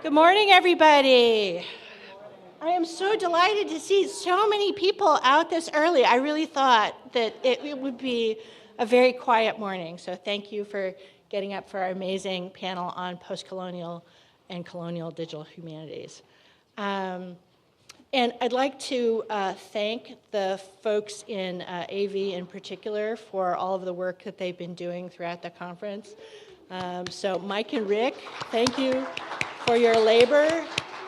Good morning, everybody. I am so delighted to see so many people out this early. I really thought that it would be a very quiet morning, so thank you for getting up for our amazing panel on postcolonial and colonial digital humanities. And I'd like to thank the folks in AV in particular for all of the work that they've been doing throughout the conference. So Mike and Rick, thank you for your labor.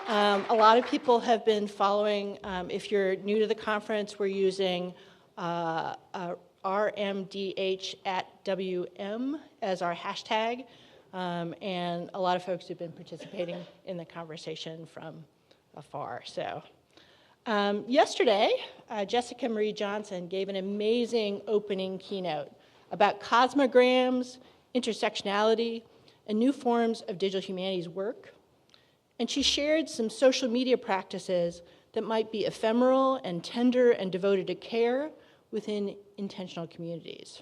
A lot of people have been following. If you're new to the conference, we're using RMDH@WM as our hashtag. And a lot of folks have been participating in the conversation from afar. So yesterday, Jessica Marie Johnson gave an amazing opening keynote about cosmograms, intersectionality, and new forms of digital humanities work. And she shared some social media practices that might be ephemeral and tender and devoted to care within intentional communities.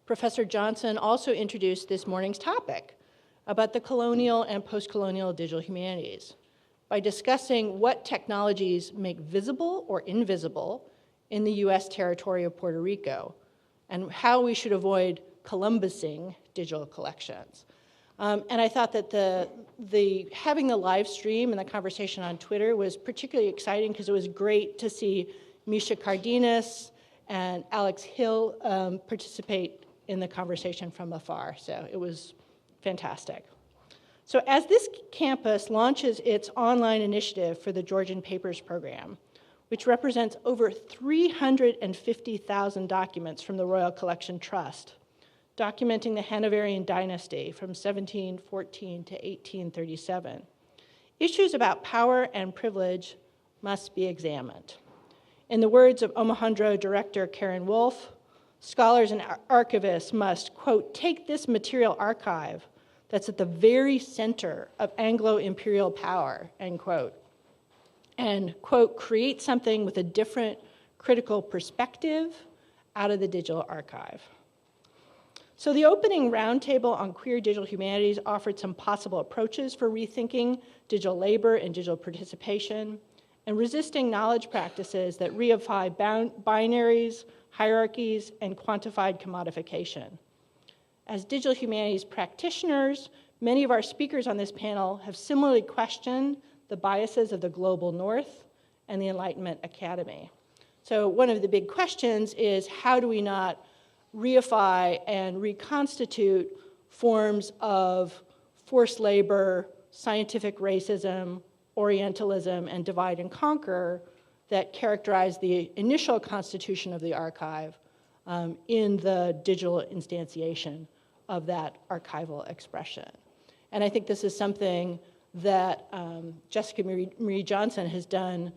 Professor Johnson also introduced this morning's topic about the colonial and postcolonial digital humanities by discussing what technologies make visible or invisible in the US territory of Puerto Rico and how we should avoid Columbusing digital collections. And I thought that having the live stream and the conversation on Twitter was particularly exciting because it was great to see Misha Cardenas and Alex Hill participate in the conversation from afar. So it was fantastic. So as this campus launches its online initiative for the Georgian Papers program, which represents over 350,000 documents from the Royal Collection Trust, documenting the Hanoverian dynasty from 1714 to 1837. Issues about power and privilege must be examined. In the words of Omohundro director Karen Wolfe, scholars and archivists must, quote, take this material archive that's at the very center of Anglo-imperial power, end quote, and, quote, create something with a different critical perspective out of the digital archive. So the opening roundtable on queer digital humanities offered some possible approaches for rethinking digital labor and digital participation, and resisting knowledge practices that reify binaries, hierarchies, and quantified commodification. As digital humanities practitioners, many of our speakers on this panel have similarly questioned the biases of the global north and the Enlightenment Academy. So one of the big questions is, how do we not reify and reconstitute forms of forced labor, scientific racism, Orientalism, and divide and conquer that characterize the initial constitution of the archive in the digital instantiation of that archival expression. And I think this is something that Jessica Marie Johnson has done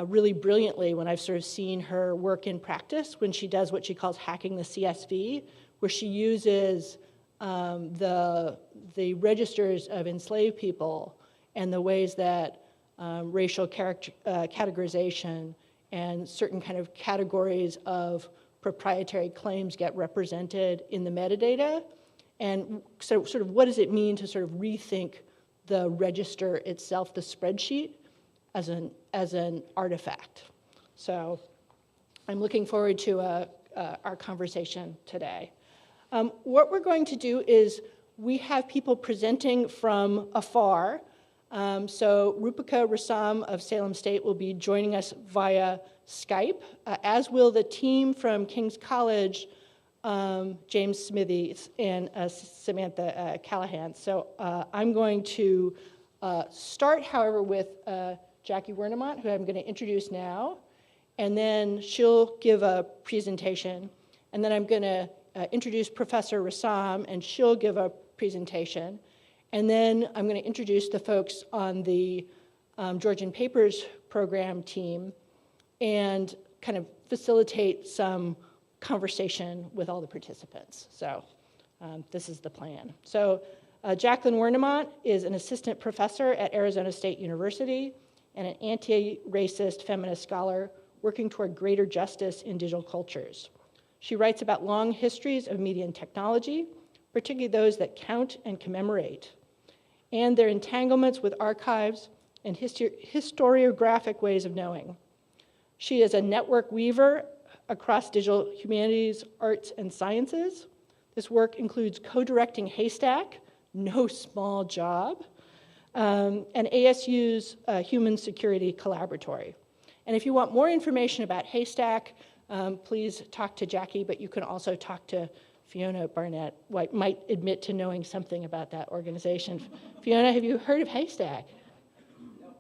really brilliantly when I've sort of seen her work in practice, when she does what she calls hacking the CSV, where she uses the registers of enslaved people and the ways that racial categorization and certain kind of categories of proprietary claims get represented in the metadata. And so sort of what does it mean to sort of rethink the register itself, the spreadsheet, as an artifact. So I'm looking forward to our conversation today. What we're going to do is we have people presenting from afar. So Rupika Rasam of Salem State will be joining us via Skype, as will the team from King's College, James Smithies and Samantha Callahan. So I'm going to start, however, with Jackie Wernemont, who I'm going to introduce now, and then she'll give a presentation, and then I'm going to introduce Professor Rassam, and she'll give a presentation, and then I'm going to introduce the folks on the Georgian Papers program team and kind of facilitate some conversation with all the participants. So this is the plan. So Jacqueline Wernemont is an assistant professor at Arizona State University and an anti-racist feminist scholar working toward greater justice in digital cultures. She writes about long histories of media and technology, particularly those that count and commemorate, and their entanglements with archives and historiographic ways of knowing. She is a network weaver across digital humanities, arts, and sciences. This work includes co-directing Haystack, no small job, and ASU's Human Security Collaboratory. And if you want more information about Haystack, please talk to Jackie, but you can also talk to Fiona Barnett, who might admit to knowing something about that organization. Fiona, have you heard of Haystack? No.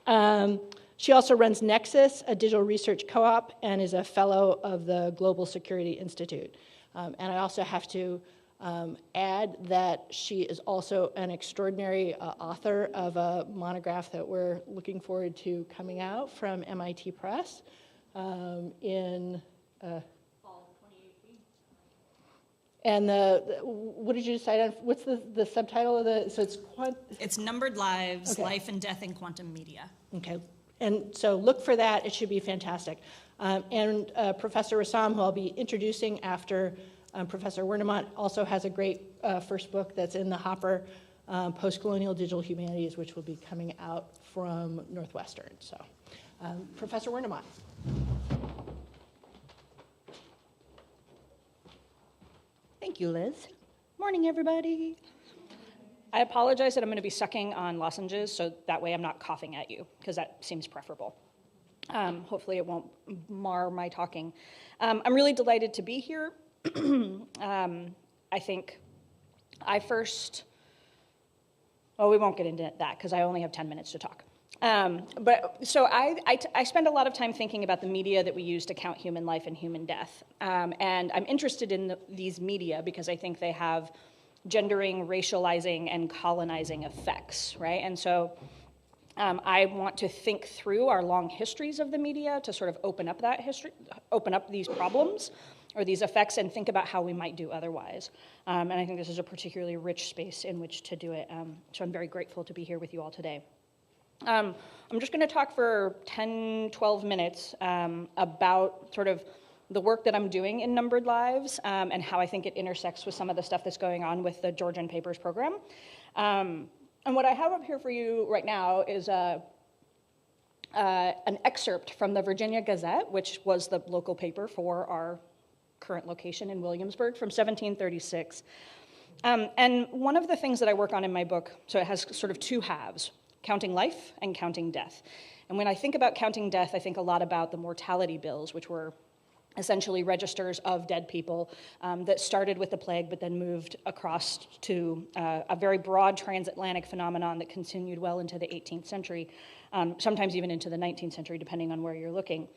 I'm retired. She also runs Nexus, a digital research co-op, and is a fellow of the Global Security Institute. And I also have to add that she is also an extraordinary author of a monograph that we're looking forward to coming out from MIT Press in fall 2018. And what did you decide on? What's the subtitle of the? So it's Numbered Lives: okay. Life and Death in Quantum Media. Okay, and so look for that. It should be fantastic. And Professor Rassam, who I'll be introducing after Professor Wernemont, also has a great first book that's in the hopper, Postcolonial Digital Humanities, which will be coming out from Northwestern. So, Professor Wernemont. Thank you, Liz. Morning, everybody. I apologize that I'm going to be sucking on lozenges, so that way I'm not coughing at you, because that seems preferable. Hopefully it won't mar my talking. I'm really delighted to be here. I think I first, well, we won't get into that because I only have 10 minutes to talk. So I spend a lot of time thinking about the media that we use to count human life and human death. And I'm interested in these media because I think they have gendering, racializing, and colonizing effects, right? And so I want to think through our long histories of the media to sort of open up that history, open up these problems or these effects and think about how we might do otherwise. And I think this is a particularly rich space in which to do it. So I'm very grateful to be here with you all today. I'm just going to talk for 10, 12 minutes about sort of the work that I'm doing in Numbered Lives and how I think it intersects with some of the stuff that's going on with the Georgian Papers program. And what I have up here for you right now is an excerpt from the Virginia Gazette, which was the local paper for our current location in Williamsburg from 1736. And one of the things that I work on in my book, so it has sort of two halves, counting life and counting death. And when I think about counting death, I think a lot about the mortality bills, which were essentially registers of dead people that started with the plague but then moved across to a very broad transatlantic phenomenon that continued well into the 18th century, sometimes even into the 19th century, depending on where you're looking.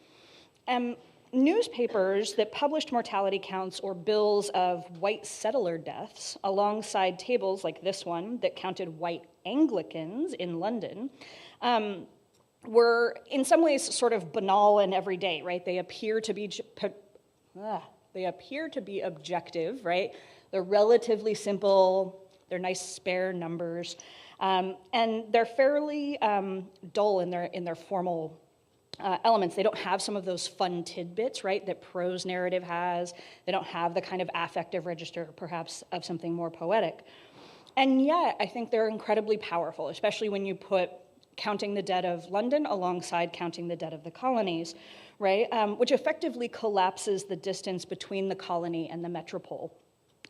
Newspapers that published mortality counts or bills of white settler deaths alongside tables like this one that counted white Anglicans in London were in some ways sort of banal and everyday, right? They appear to be objective, right? They're relatively simple, they're nice spare numbers, and they're fairly dull in their formal elements. They don't have some of those fun tidbits, right, that prose narrative has. They don't have the kind of affective register, perhaps, of something more poetic. And yet, I think they're incredibly powerful, especially when you put counting the dead of London alongside counting the dead of the colonies, right, which effectively collapses the distance between the colony and the metropole.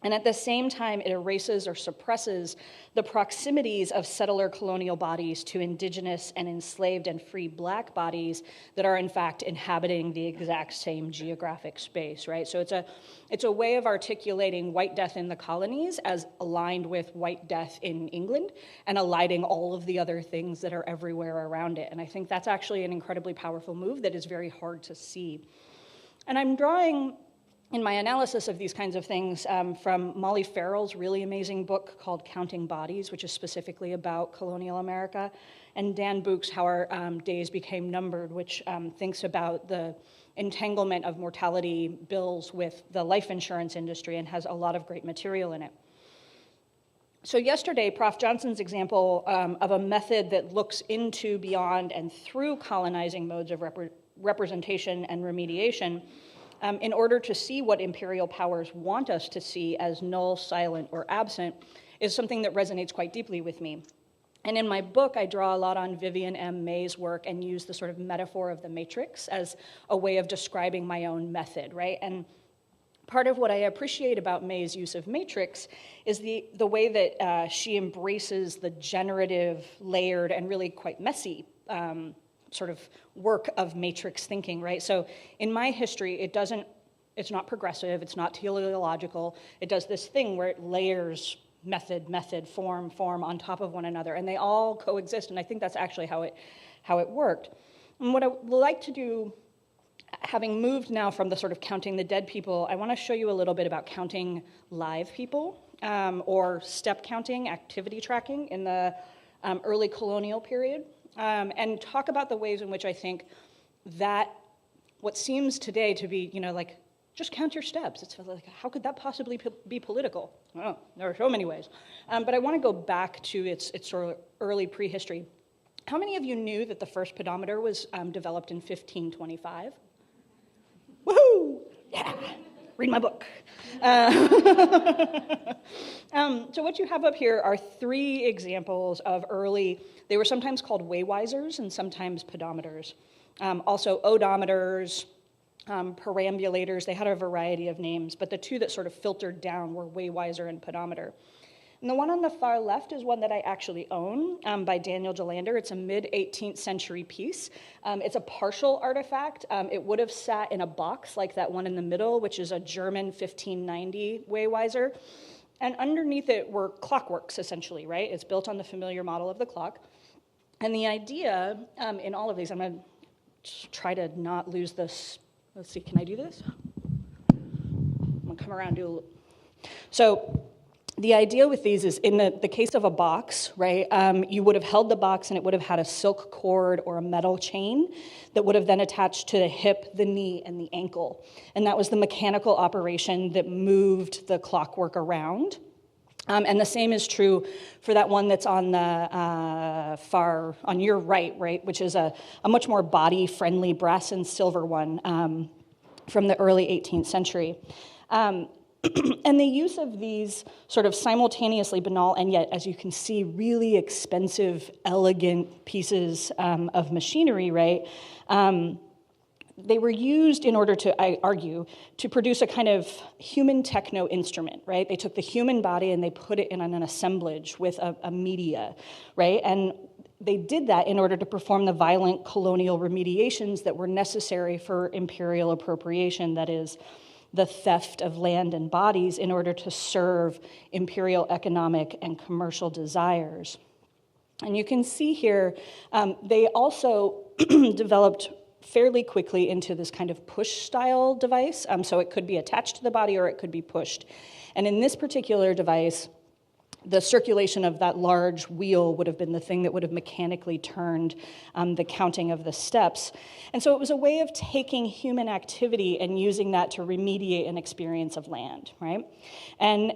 And at the same time, it erases or suppresses the proximities of settler colonial bodies to indigenous and enslaved and free Black bodies that are in fact inhabiting the exact same geographic space, right? So it's a way of articulating white death in the colonies as aligned with white death in England and aligning all of the other things that are everywhere around it. And I think that's actually an incredibly powerful move that is very hard to see. And I'm drawing in my analysis of these kinds of things from Molly Farrell's really amazing book called Counting Bodies, which is specifically about colonial America, and Dan Book's How Our Days Became Numbered, which thinks about the entanglement of mortality bills with the life insurance industry and has a lot of great material in it. So yesterday, Prof. Johnson's example of a method that looks into, beyond, and through colonizing modes of representation and remediation in order to see what imperial powers want us to see as null, silent, or absent is something that resonates quite deeply with me. And in my book, I draw a lot on Vivian M. May's work and use the sort of metaphor of the matrix as a way of describing my own method, right? And part of what I appreciate about May's use of matrix is the way that she embraces the generative, layered, and really quite messy sort of work of matrix thinking, right? So in my history, it's not progressive, it's not teleological. It does this thing where it layers method, form on top of one another, and they all coexist, and I think that's actually how it worked. And what I would like to do, having moved now from the sort of counting the dead people, I want to show you a little bit about counting live people, or step counting, activity tracking in the early colonial period. And talk about the ways in which I think that what seems today to be, like, just count your steps. It's like, how could that possibly be political? Well, there are so many ways. But I want to go back to its sort of early prehistory. How many of you knew that the first pedometer was developed in 1525? Woohoo! Yeah! Read my book. So what you have up here are 3 examples of early, they were sometimes called waywisers and sometimes pedometers. Also odometers, perambulators, they had a variety of names, but the 2 that sort of filtered down were waywiser and pedometer. And the one on the far left is one that I actually own by Daniel Jalander. It's a mid-18th century piece. It's a partial artifact. It would have sat in a box like that one in the middle, which is a German 1590 waywiser. And underneath it were clockworks, essentially, right? It's built on the familiar model of the clock. And the idea in all of these, I'm going to try to not lose this. Let's see, can I do this? I'm going to come around and do a little. So the idea with these is in the case of a box, right, you would have held the box and it would have had a silk cord or a metal chain that would have then attached to the hip, the knee, and the ankle. And that was the mechanical operation that moved the clockwork around. And the same is true for that one that's on the on your right, which is a much more body-friendly brass and silver one. from the early 18th century. And the use of these sort of simultaneously banal and yet, as you can see, really expensive, elegant pieces of machinery, right? They were used in order to, I argue, to produce a kind of human techno instrument, right? They took the human body and they put it in an assemblage with a media, right? And they did that in order to perform the violent colonial remediations that were necessary for imperial appropriation, that is, the theft of land and bodies in order to serve imperial economic and commercial desires. And you can see here, they also developed fairly quickly into this kind of push-style device. So it could be attached to the body or it could be pushed. And in this particular device, the circulation of that large wheel would have been the thing that would have mechanically turned the counting of the steps. And so it was a way of taking human activity and using that to remediate an experience of land, right? And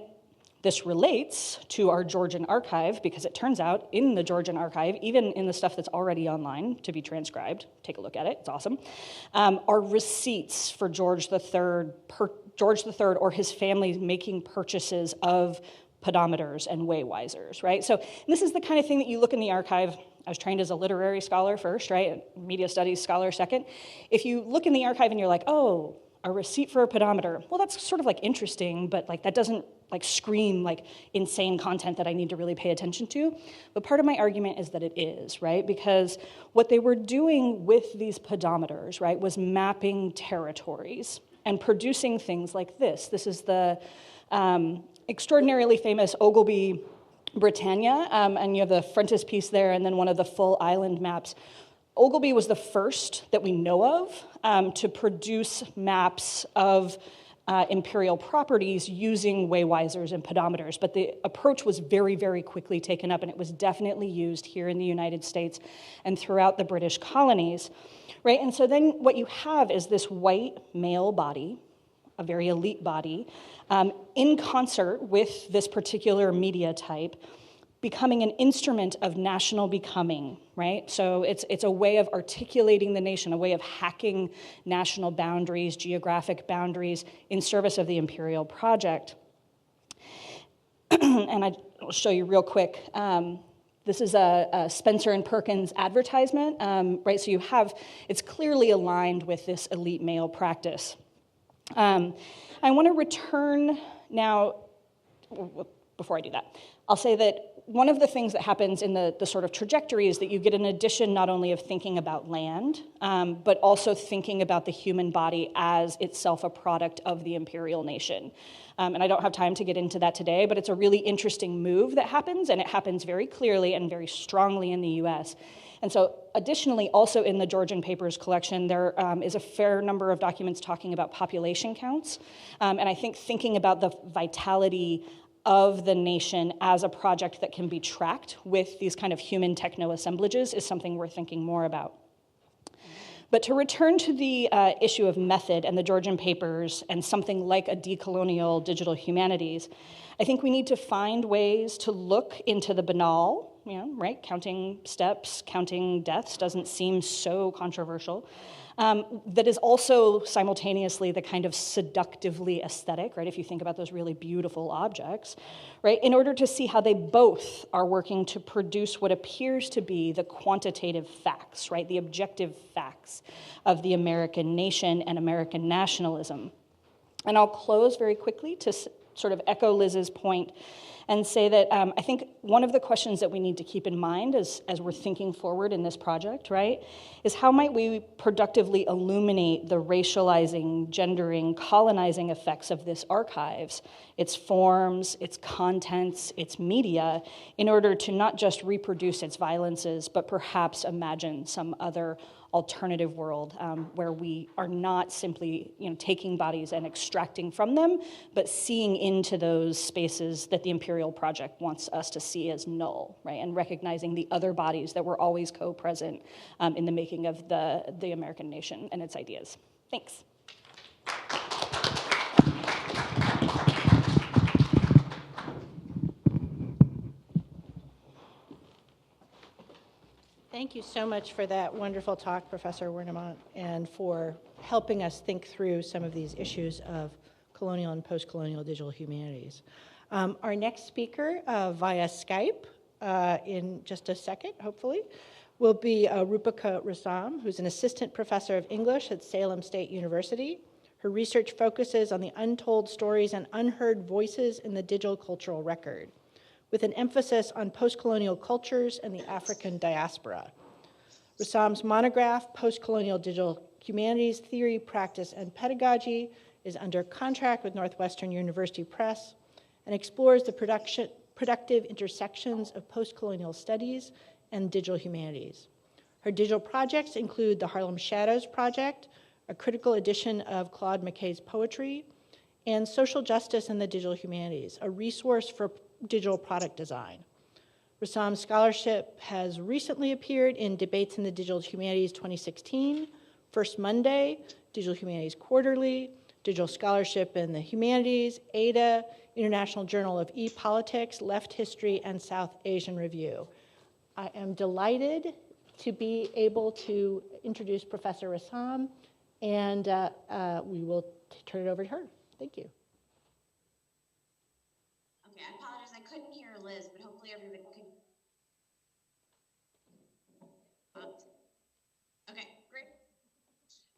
this relates to our Georgian archive, because it turns out in the Georgian archive, even in the stuff that's already online to be transcribed, take a look at it, it's awesome, are receipts for George III or his family making purchases of pedometers and waywisers, right? So this is the kind of thing that you look in the archive. I was trained as a literary scholar first, right? Media studies scholar second. If you look in the archive and you're like, oh, a receipt for a pedometer, well, that's sort of like interesting, but like that doesn't like scream like insane content that I need to really pay attention to. But part of my argument is that it is, right? Because what they were doing with these pedometers, right, was mapping territories and producing things like this. This is the extraordinarily famous Ogilvy Britannia, and you have the frontispiece there and then one of the full island maps. Ogilvy was the first that we know of to produce maps of imperial properties using waywisers and pedometers, but the approach was very, very quickly taken up, and it was definitely used here in the United States and throughout the British colonies, right? And so then what you have is this white male body, a very elite body, in concert with this particular media type, becoming an instrument of national becoming, right? So it's a way of articulating the nation, a way of hacking national boundaries, geographic boundaries in service of the imperial project. And I'll show you real quick. This is a Spencer and Perkins advertisement, right? So you have, it's clearly aligned with this elite male practice. I want to return now, before I do that, I'll say that one of the things that happens in the sort of trajectory is that you get an addition not only of thinking about land, but also thinking about the human body as itself a product of the imperial nation. And I don't have time to get into that today, but it's a really interesting move that happens, and it happens very clearly and very strongly in the US. And so additionally, also in the Georgian Papers collection, there is a fair number of documents talking about population counts. And I think thinking about the vitality of the nation as a project that can be tracked with these kind of human techno-assemblages is something we're thinking more about. But to return to the issue of method and the Georgian Papers and something like a decolonial digital humanities, I think we need to find ways to look into the banal, right? Counting steps, counting deaths doesn't seem so controversial. That is also simultaneously the kind of seductively aesthetic, right? If you think about those really beautiful objects, right? In order to see how they both are working to produce what appears to be the quantitative facts, right? The objective facts of the American nation and American nationalism. And I'll close very quickly to sort of echo Liz's point and say that I think one of the questions that we need to keep in mind as we're thinking forward in this project, right, is how might we productively illuminate the racializing, gendering, colonizing effects of this archives, its forms, its contents, its media, in order to not just reproduce its violences, but perhaps imagine some other alternative world where we are not simply taking bodies and extracting from them, but seeing into those spaces that the Imperial Project wants us to see as null, right? And recognizing the other bodies that were always co-present in the making of the American nation and its ideas. Thanks. Thank you so much for that wonderful talk, Professor Wernemont, and for helping us think through some of these issues of colonial and post-colonial digital humanities. Our next speaker via Skype in just a second, hopefully, will be Rupika Rassam, who's an assistant professor of English at Salem State University. Her research focuses on the untold stories and unheard voices in the digital cultural record, with an emphasis on post-colonial cultures and the African diaspora. Rassam's monograph, Postcolonial Digital Humanities Theory, Practice, and Pedagogy, is under contract with Northwestern University Press and explores the productive intersections of post-colonial studies and digital humanities. Her digital projects include the Harlem Shadows Project, a critical edition of Claude McKay's poetry, and Social Justice and the Digital Humanities, a resource for digital product design. Rassam's scholarship has recently appeared in Debates in the Digital Humanities 2016, First Monday, Digital Humanities Quarterly, Digital Scholarship in the Humanities, ADA, International Journal of E-Politics, Left History, and South Asian Review. I am delighted to be able to introduce Professor Rassam, and we will turn it over to her. Thank you. Okay, I apologize. I couldn't hear Liz, but hopefully everybody could. Okay, great.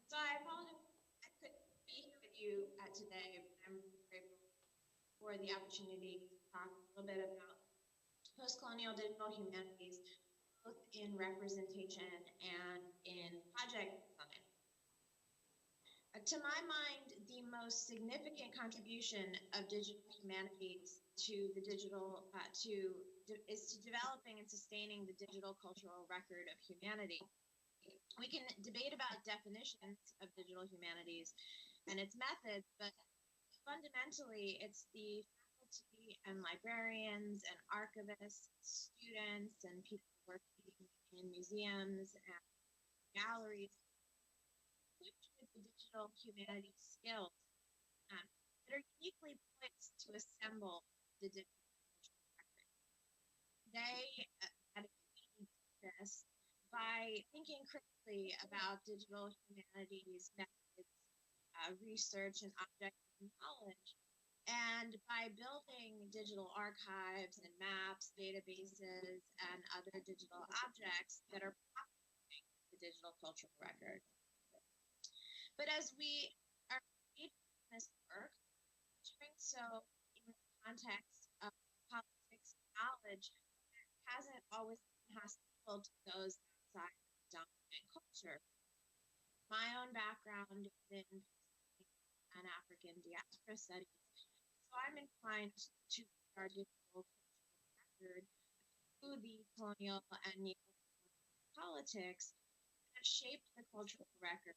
So I apologize. I couldn't be here with you today, but I'm grateful for the opportunity to talk a little bit about post-colonial digital humanities, both in representation and in project design. To my mind, the most significant contribution of digital humanities to the digital is to developing and sustaining the digital cultural record of humanity. We can debate about definitions of digital humanities and its methods, but fundamentally, it's the faculty and librarians and archivists, students, and people working in museums and galleries equipped with the digital humanities skills that are uniquely poised to assemble the digital cultural record. They adequately do this by thinking critically about digital humanities methods, research, and objective knowledge, and by building digital archives and maps, databases, and other digital objects that are populating the digital cultural record. But as we are engaged in this work, doing so in the context of politics and knowledge that hasn't always been hostile to those outside the dominant culture. My own background is in and African diaspora studies, so I'm inclined to our digital cultural record through the colonial and neo-colonial politics that shaped the cultural record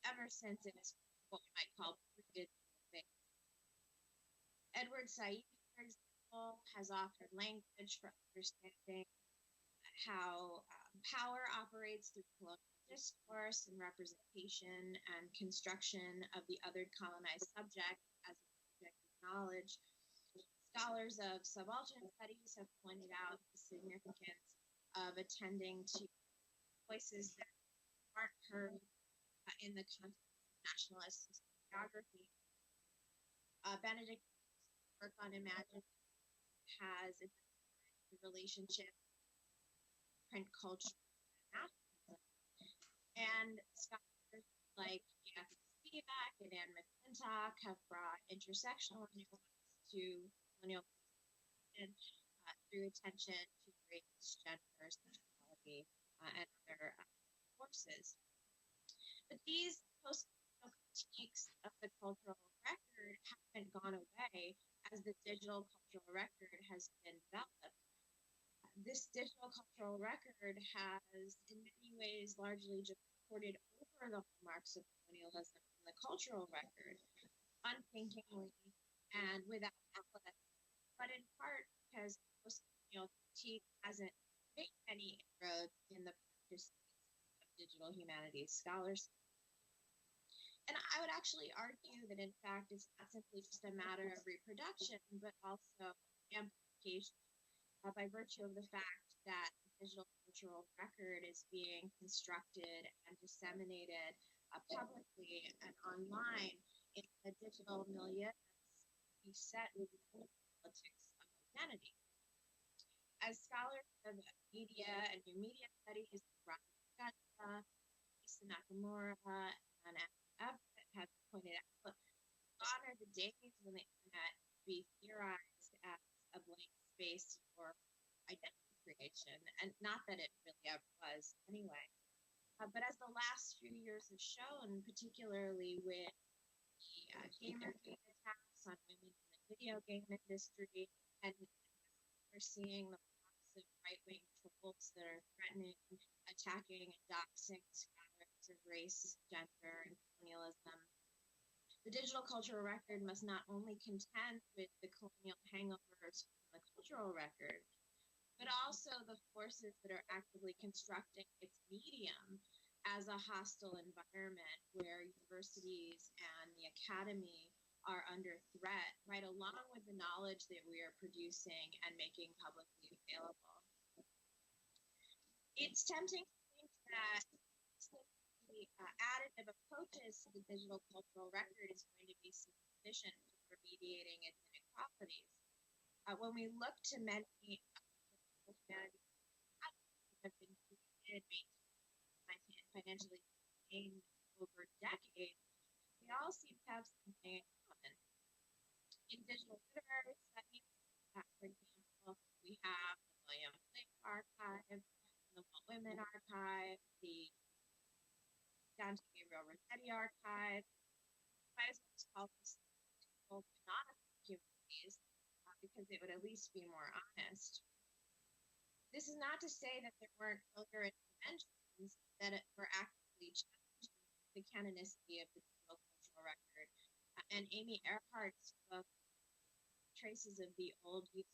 ever since its what we might call pre-digital phase. Edward Said, for example, has offered language for understanding how power operates through colonial discourse and representation and construction of the other colonized subject as an object of knowledge. Scholars of subaltern studies have pointed out the significance of attending to voices that aren't heard in the context of nationalist historiography. Benedict work on Imagine has the relationship print culture and nationalism. And scholars like E.F. Spivak and Anne McClintock have brought intersectional nuance to colonial through attention to race, gender, sexuality, and other forces. But these post-colonial critiques of the cultural record haven't gone away as the digital cultural record has been developed. This digital cultural record has, in many ways, largely just ported over the hallmarks of colonialism in the cultural record, unthinkingly and without malice, but in part because post-colonial critique hasn't made any inroads in the practice of digital humanities scholarship. And I would actually argue that, in fact, it's not simply just a matter of reproduction, but also amplification by virtue of the fact that the digital cultural record is being constructed and disseminated publicly and online in a digital milieu that's beset with the politics of identity. As scholars of media and new media studies, Roger Gutta, Lisa Nakamura, and Everett have pointed out, gone are the days when the internet could be theorized as a blank space for identity creation, and not that it really ever was anyway. But as the last few years have shown, particularly with the Gamergate attacks on women in the video game industry, and we're seeing the flocks of right-wing trolls that are threatening, attacking, and doxing scholars of race, gender, and colonialism. The digital cultural record must not only contend with the colonial hangovers from the cultural record, but also the forces that are actively constructing its medium as a hostile environment where universities and the academy are under threat, right along with the knowledge that we are producing and making publicly available. It's tempting to think that the additive approaches to the digital cultural record is going to be sufficient for mediating its inequalities. When we look to many humanities that have been created, maintained, and financially sustained over decades, they all seem to have something in common. In digital literary studies, for example, we have the William Blake Archive, the Walt Whitman Archive, the Dante Gabriel Rossetti Archive. Might as well just call this anonymous humanities because it would at least be more honest. This is not to say that there weren't earlier interventions that were actively challenging the canonicity of the digital cultural record. And Amy Earhart's book, Traces of the Old Youth,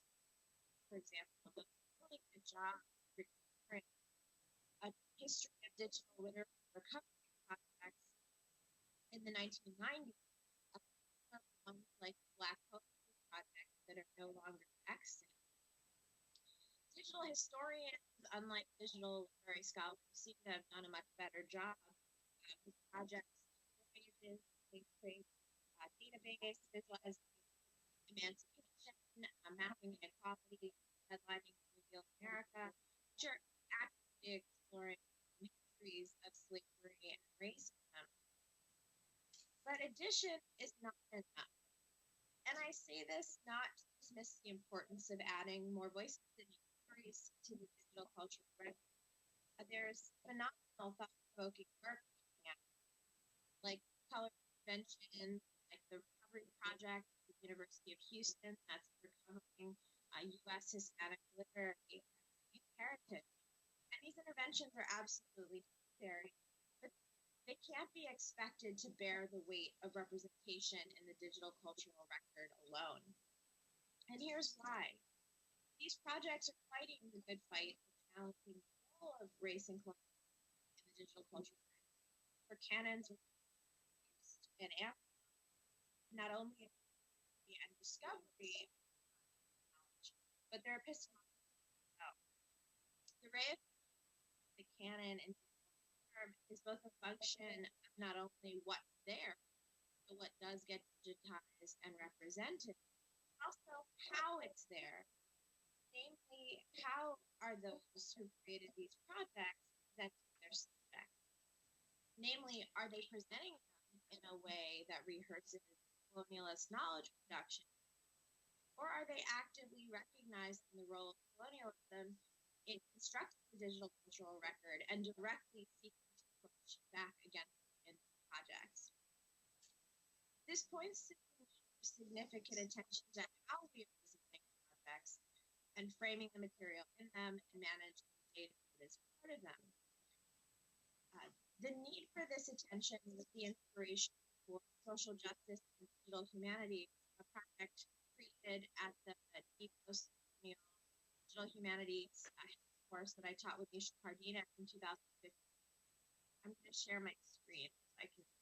for example, does a really good job recovering a history of digital literary recovery projects in the 1990s, like Black Poetry projects that are no longer extant. Digital historians, unlike digital literary scholars, seem to have done a much better job with projects like Voyages, Trace database, as well as emancipation, mapping inequality, headlining Reveal America, which are actively exploring histories of slavery and racism. But addition is not enough. And I say this not to dismiss the importance of adding more voices and stories to the digital cultural record. There's phenomenal thought-provoking work like color convention, like the Recovery Project at the University of Houston that's recovering U.S. Hispanic literary heritage. And these interventions are absolutely necessary, but they can't be expected to bear the weight of representation in the digital cultural record alone. And here's why. These projects are fighting the good fight of challenging the role of race and colonialism in the digital cultural record. For canons and not only and discovery of knowledge, but their epistemology. The ray of the canon and term is both a function of not only what's there, but what does get digitized and represented, but also how it's there. Namely, how are those who created these projects presenting their subjects? Namely, are they presenting them in a way that rehearses colonialist knowledge production? Or are they actively recognizing the role of colonialism in constructing the digital cultural record and directly seeking to push back against it in projects? This points to the need for significant attention to how we are presenting projects and framing the material in them and managing the data that is part of them. The need for this attention was the inspiration for social justice and digital humanities, a project created at the Postcolonial Digital Humanities course that I taught with Nisha Cardenas in 2015. I'm going to share my screen so I can hear.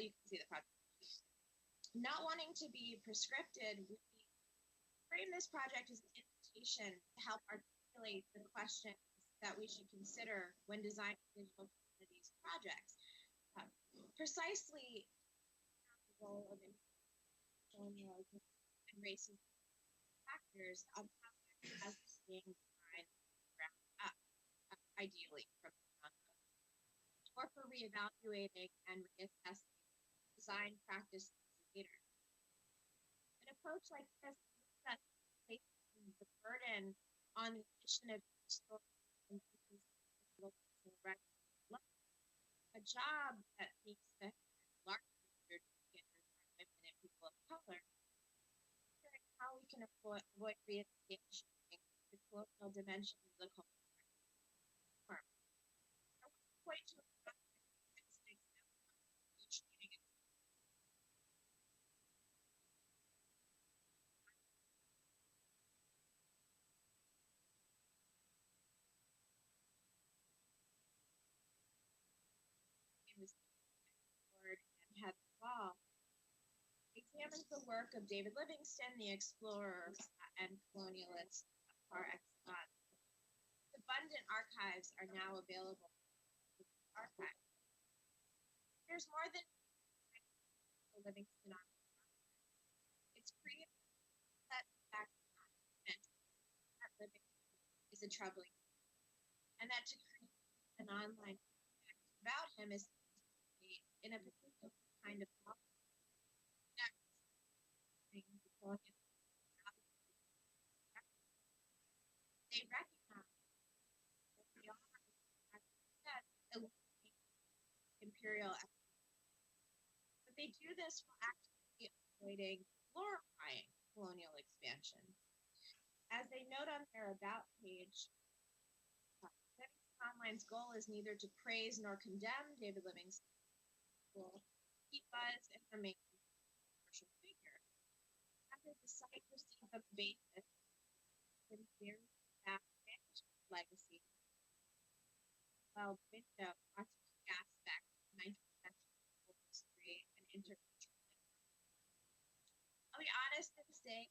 you can see the project. Not wanting to be prescripted, we frame this project as an invitation to help articulate the questions that we should consider when designing digital communities projects. Precisely the role of colonialism and racism factors of projects as being designed ground up, ideally from the ground up, or for reevaluating and reassessing design practices later. An approach like this places the burden on the initiative of a job that needs to largely undertaken by women and people of color. How we can avoid re-engaging the colonial dimension of the culture. I want to point to a and Heather Wall examines the work of David Livingstone, the explorer and colonialist par excellence. Abundant archives are now available in the archive. There's more than Livingstone on it's created that fact that Livingstone is a troubling, and that to create an online about him is in a particular kind of they recognize that the author has imperial, but they do this while actively avoiding glorifying colonial expansion. As they note on their about page, Livingstone Online's goal is neither to praise nor condemn David Livingstone. He was and remains a commercial figure. After the site received a basis in very vast management legacy, well, window watched key aspects of 19th century history and interculturalism. I'll be honest and say,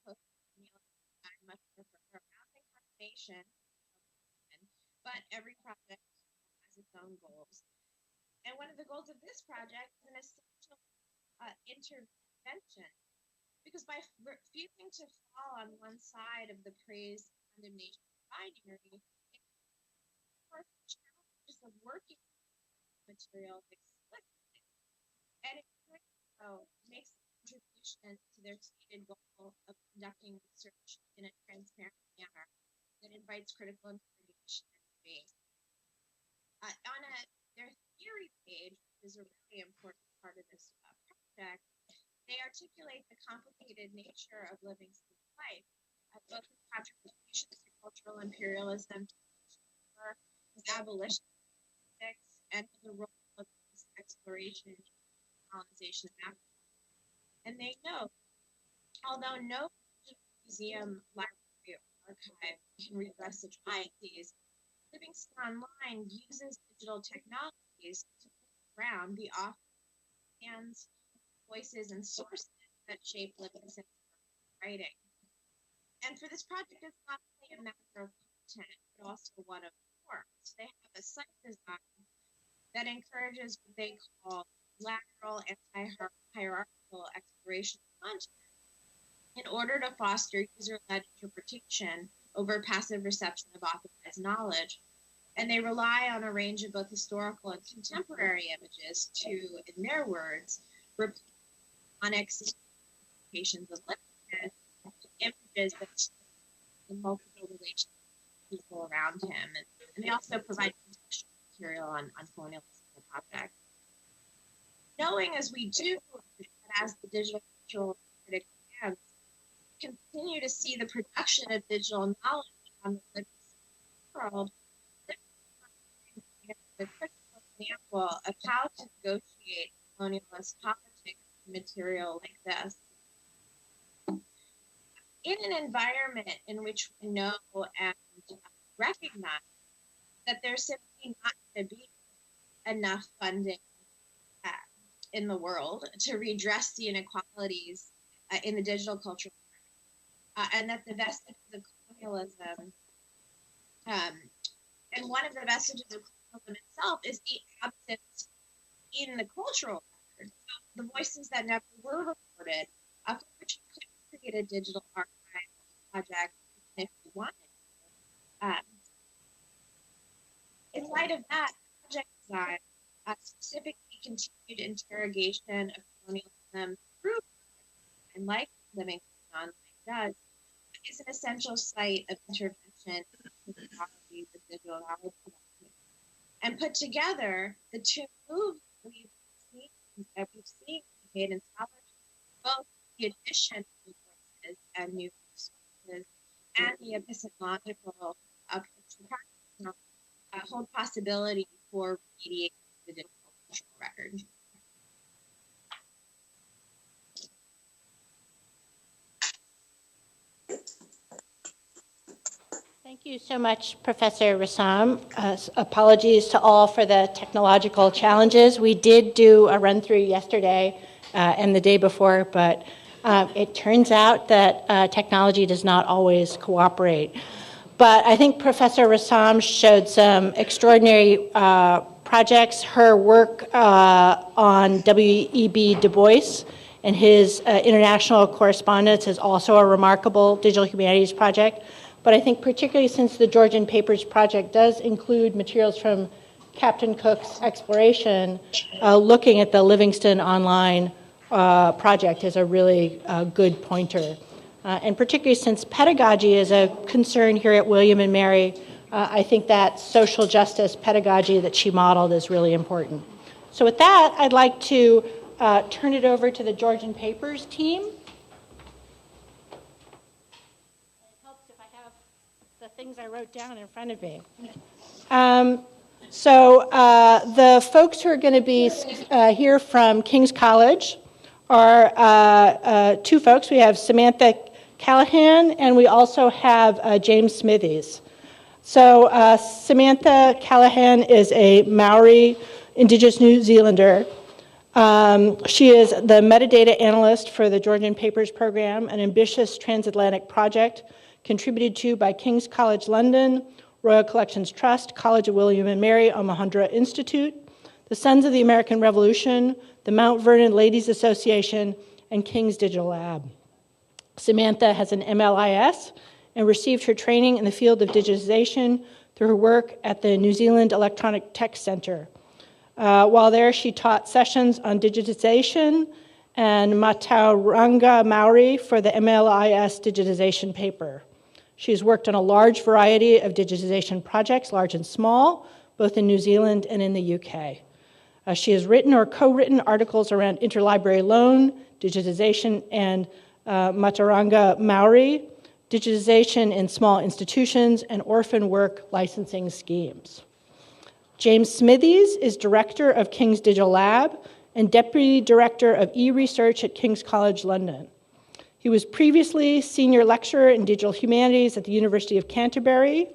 Postcolonial is much prefer around information, but every project has its own goals. And one of the goals of this project is an essential intervention, because by refusing to fall on one side of the praise condemnation binary, it challenges of working materials explicitly, and it makes a contribution to their stated goal of conducting research in a transparent manner that invites critical interrogation and debate. On their theory page, which is a really important part of this project, they articulate the complicated nature of Livingstone's life, both his contributions to cultural imperialism, his abolition and the role of his exploration and colonization of Africa. And they note, although no museum, library, or archive can redress such biases, Livingstone Online uses digital technologies to put around the hands, voices, and sources that shape Livingstone's writing. And for this project, it's not only a matter of content, but also one of forms. They have a site design that encourages what they call lateral, anti-hierarchical exploration of content in order to foster user-led interpretation over passive reception of authorized knowledge. And they rely on a range of both historical and contemporary images to, in their words, replace expectations of literature images that in multiple relations with people around him. And they also provide contextual material on colonialism project. Knowing as we do that as the digital cultural critic hands continue to see the production of digital knowledge on the living world, the critical example of how to negotiate colonialist politics material like this. In an environment in which we know and recognize that there's simply not going to be enough funding in the world to redress the inequalities in the digital culture, and that the vestiges of colonialism, and one of the vestiges of colonialism itself is the absence in the cultural record. So the voices that never were recorded, for which we could create a digital archive project if we wanted. In light of that, project design specifically continued interrogation of colonialism through and like living online does is an essential site of intervention in technology with digital knowledge production. And put together, the two moves we've seen made in scholarship, both the addition of new voices and new resources and the epistemological approach to practice hold possibility for remediating the digital cultural record. Thank you so much, Professor Rassam. Apologies to all for the technological challenges. We did do a run-through yesterday and the day before, but it turns out that technology does not always cooperate. But I think Professor Rassam showed some extraordinary projects. Her work on W.E.B. Du Bois and his international correspondence is also a remarkable digital humanities project. But I think particularly since the Georgian Papers project does include materials from Captain Cook's exploration, looking at the Livingston Online project is a really good pointer. And particularly since pedagogy is a concern here at William and Mary, I think that social justice pedagogy that she modeled is really important. So with that, I'd like to turn it over to the Georgian Papers team. It helps if I have the things I wrote down in front of me. So the folks who are going to be here from King's College are two folks. We have Samantha Callahan, and we also have James Smithies. So Samantha Callahan is a Maori Indigenous New Zealander. She is the metadata analyst for the Georgian Papers program, an ambitious transatlantic project contributed to by King's College London, Royal Collections Trust, College of William and Mary Omohundro Institute, the Sons of the American Revolution, the Mount Vernon Ladies Association, and King's Digital Lab. Samantha has an MLIS and received her training in the field of digitization through her work at the New Zealand Electronic Tech Centre. While there, she taught sessions on digitization and Matauranga Maori for the MLIS digitization paper. She's worked on a large variety of digitization projects, large and small, both in New Zealand and in the UK. She has written or co-written articles around interlibrary loan, digitization, and Matauranga Maori, digitization in small institutions, and orphan work licensing schemes. James Smithies is director of King's Digital Lab and deputy director of e-research at King's College London. He was previously senior lecturer in digital humanities at the University of Canterbury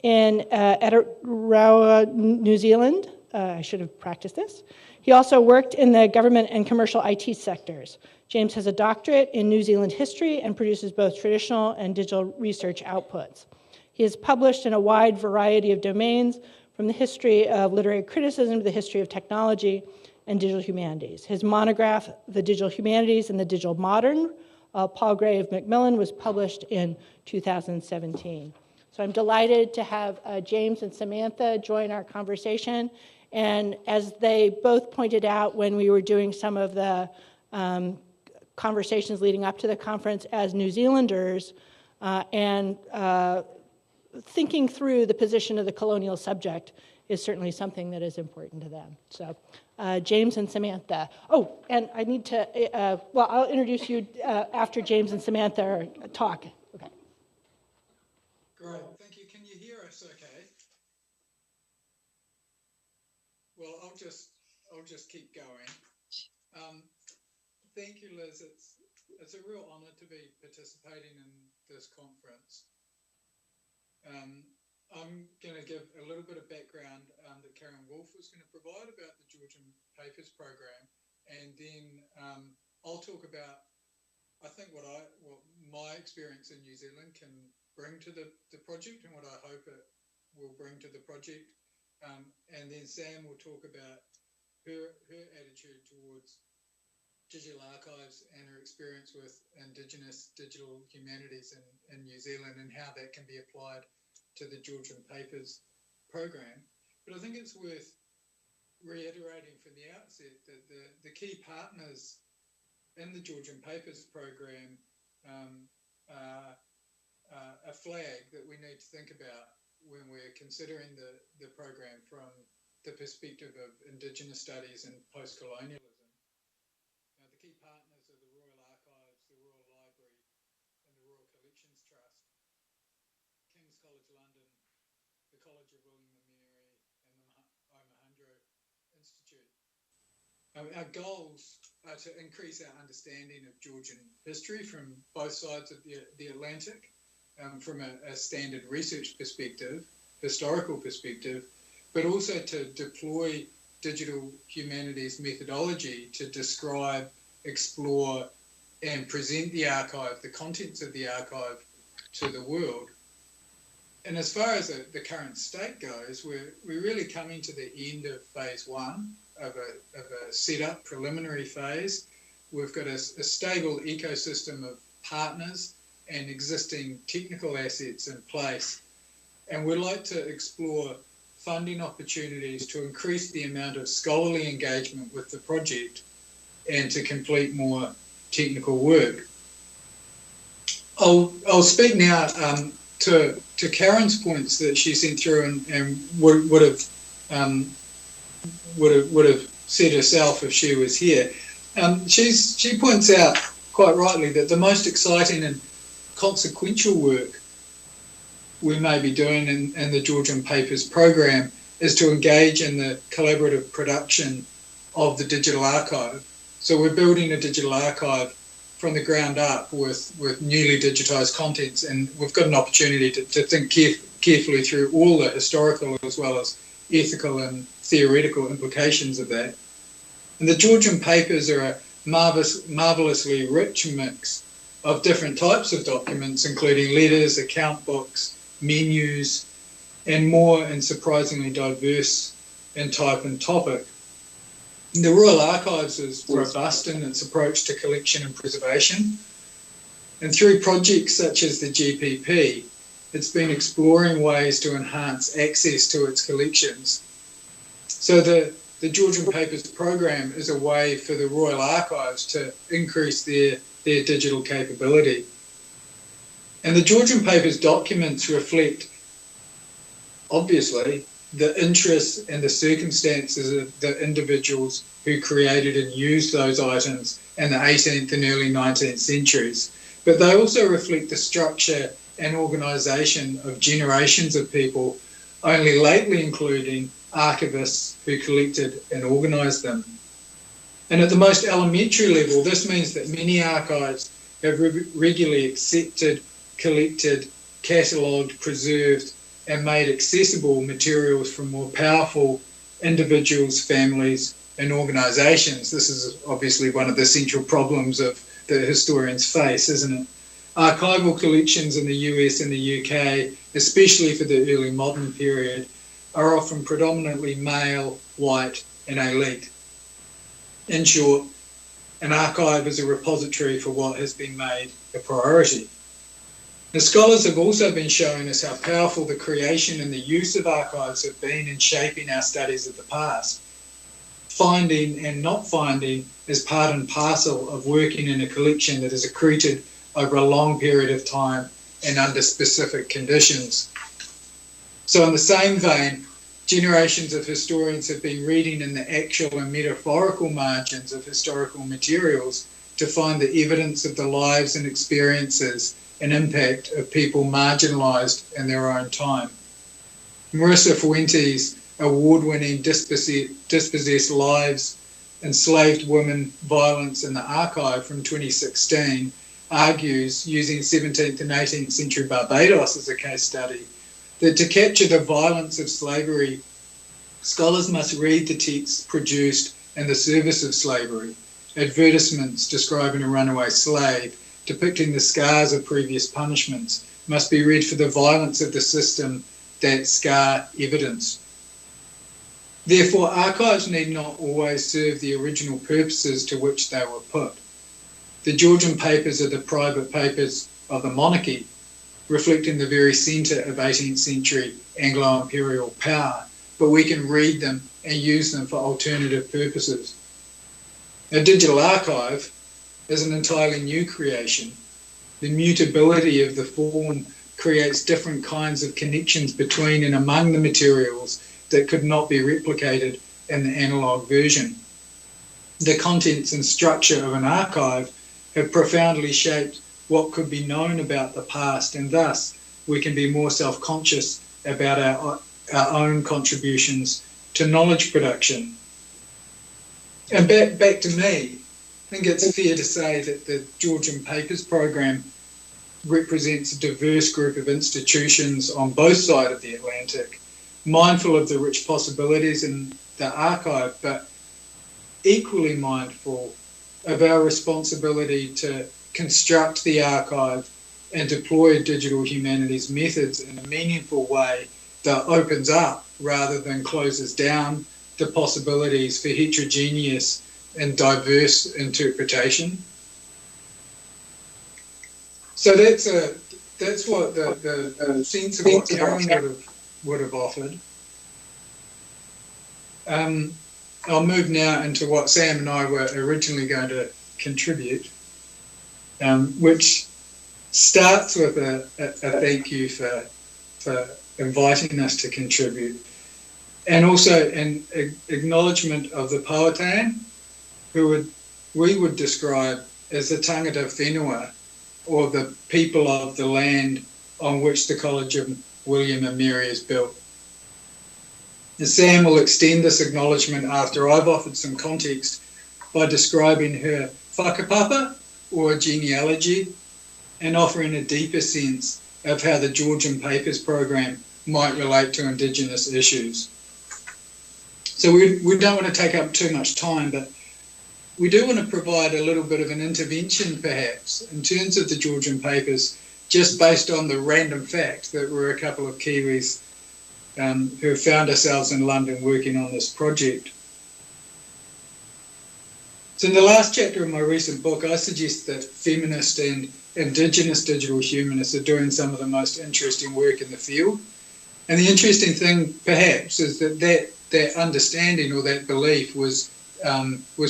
in Aotearoa, New Zealand. I should have practiced this. He also worked in the government and commercial IT sectors. James has a doctorate in New Zealand history and produces both traditional and digital research outputs. He has published in a wide variety of domains, from the history of literary criticism to the history of technology and digital humanities. His monograph, The Digital Humanities and the Digital Modern, Palgrave Macmillan, was published in 2017. So I'm delighted to have James and Samantha join our conversation. And as they both pointed out when we were doing some of the conversations leading up to the conference as New Zealanders and thinking through the position of the colonial subject is certainly something that is important to them. So James and Samantha. Oh, and I need to, well, I'll introduce you after James and Samantha talk. Okay. Great, thank you. Can you hear us okay? Well, I'll just keep going. Thank you, Liz. It's a real honor to be participating in this conference. I'm going to give a little bit of background that Karen Wolf was going to provide about the Georgian Papers program, and then I'll talk about, I think, what my experience in New Zealand can bring to the project and what I hope it will bring to the project. And then Sam will talk about her attitude towards digital archives and her experience with Indigenous digital humanities in New Zealand and how that can be applied to the Georgian Papers program. But I think it's worth reiterating from the outset that the key partners in the Georgian Papers program are a flag that we need to think about when we're considering the program from the perspective of Indigenous studies and post-colonialism. The key partners are the Royal Archives, the Royal Library, and the Royal Collections Trust, King's College London, the College of William and Mary, and the Omohundro Institute. Our goals are to increase our understanding of Georgian history from both sides of the Atlantic, from a standard research perspective, historical perspective, but also to deploy digital humanities methodology to describe, explore, and present the archive, the contents of the archive, to the world. And as far as the current state goes, we're really coming to the end of phase one of a setup preliminary phase. We've got a stable ecosystem of partners and existing technical assets in place. And we'd like to explore funding opportunities to increase the amount of scholarly engagement with the project and to complete more technical work. I'll speak now to Karen's points that she sent through and would have said herself if she was here. She points out quite rightly that the most exciting and consequential work we may be doing in the Georgian Papers program is to engage in the collaborative production of the digital archive. So we're building a digital archive from the ground up with newly digitised contents, and we've got an opportunity to think carefully through all the historical as well as ethical and theoretical implications of that. And the Georgian Papers are a marvellously rich mix of different types of documents, including letters, account books, menus, and more, and surprisingly diverse in type and topic. The Royal Archives is robust in its approach to collection and preservation. And through projects such as the GPP, it's been exploring ways to enhance access to its collections. So the Georgian Papers program is a way for the Royal Archives to increase their digital capability. And the Georgian Papers documents reflect, obviously, the interests and the circumstances of the individuals who created and used those items in the 18th and early 19th centuries. But they also reflect the structure and organisation of generations of people, only lately including archivists who collected and organised them. And at the most elementary level, this means that many archives have regularly accepted, collected, catalogued, preserved, and made accessible materials from more powerful individuals, families, and organisations. This is obviously one of the central problems of the historians face, isn't it? Archival collections in the US and the UK, especially for the early modern period, are often predominantly male, white, and elite. In short, an archive is a repository for what has been made a priority. The scholars have also been showing us how powerful the creation and the use of archives have been in shaping our studies of the past. Finding and not finding is part and parcel of working in a collection that is accreted over a long period of time and under specific conditions. So in the same vein, generations of historians have been reading in the actual and metaphorical margins of historical materials to find the evidence of the lives and experiences and impact of people marginalised in their own time. Marissa Fuentes' award-winning Dispossessed Lives, Enslaved Women, Violence in the Archive from 2016 argues, using 17th and 18th century Barbados as a case study, that to capture the violence of slavery, scholars must read the texts produced and the service of slavery, advertisements describing a runaway slave, depicting the scars of previous punishments, must be read for the violence of the system that scar evidence. Therefore, archives need not always serve the original purposes to which they were put. The Georgian papers are the private papers of the monarchy, reflecting the very centre of 18th century Anglo-imperial power, but we can read them and use them for alternative purposes. A digital archive is an entirely new creation. The mutability of the form creates different kinds of connections between and among the materials that could not be replicated in the analogue version. The contents and structure of an archive have profoundly shaped what could be known about the past, and thus we can be more self-conscious about our own contributions to knowledge production. And back to me, I think it's fair to say that the Georgian Papers program represents a diverse group of institutions on both sides of the Atlantic, mindful of the rich possibilities in the archive, but equally mindful of our responsibility to construct the archive and deploy digital humanities methods in a meaningful way that opens up rather than closes down the possibilities for heterogeneous and diverse interpretation. So that's what the sense of what Karen would have offered. I'll move now into what Sam and I were originally going to contribute, which starts with a thank you for inviting us to contribute, and also an acknowledgement of the Powhatan, who we would describe as the tangata whenua, or the people of the land on which the College of William and Mary is built. And Sam will extend this acknowledgement after I've offered some context by describing her whakapapa, or genealogy, and offering a deeper sense of how the Georgian Papers program might relate to Indigenous issues. So we don't want to take up too much time, but we do want to provide a little bit of an intervention, perhaps, in terms of the Georgian Papers, just based on the random fact that we're a couple of Kiwis who have found ourselves in London working on this project. So in the last chapter of my recent book, I suggest that feminist and Indigenous digital humanists are doing some of the most interesting work in the field. And the interesting thing, perhaps, is that understanding or that belief was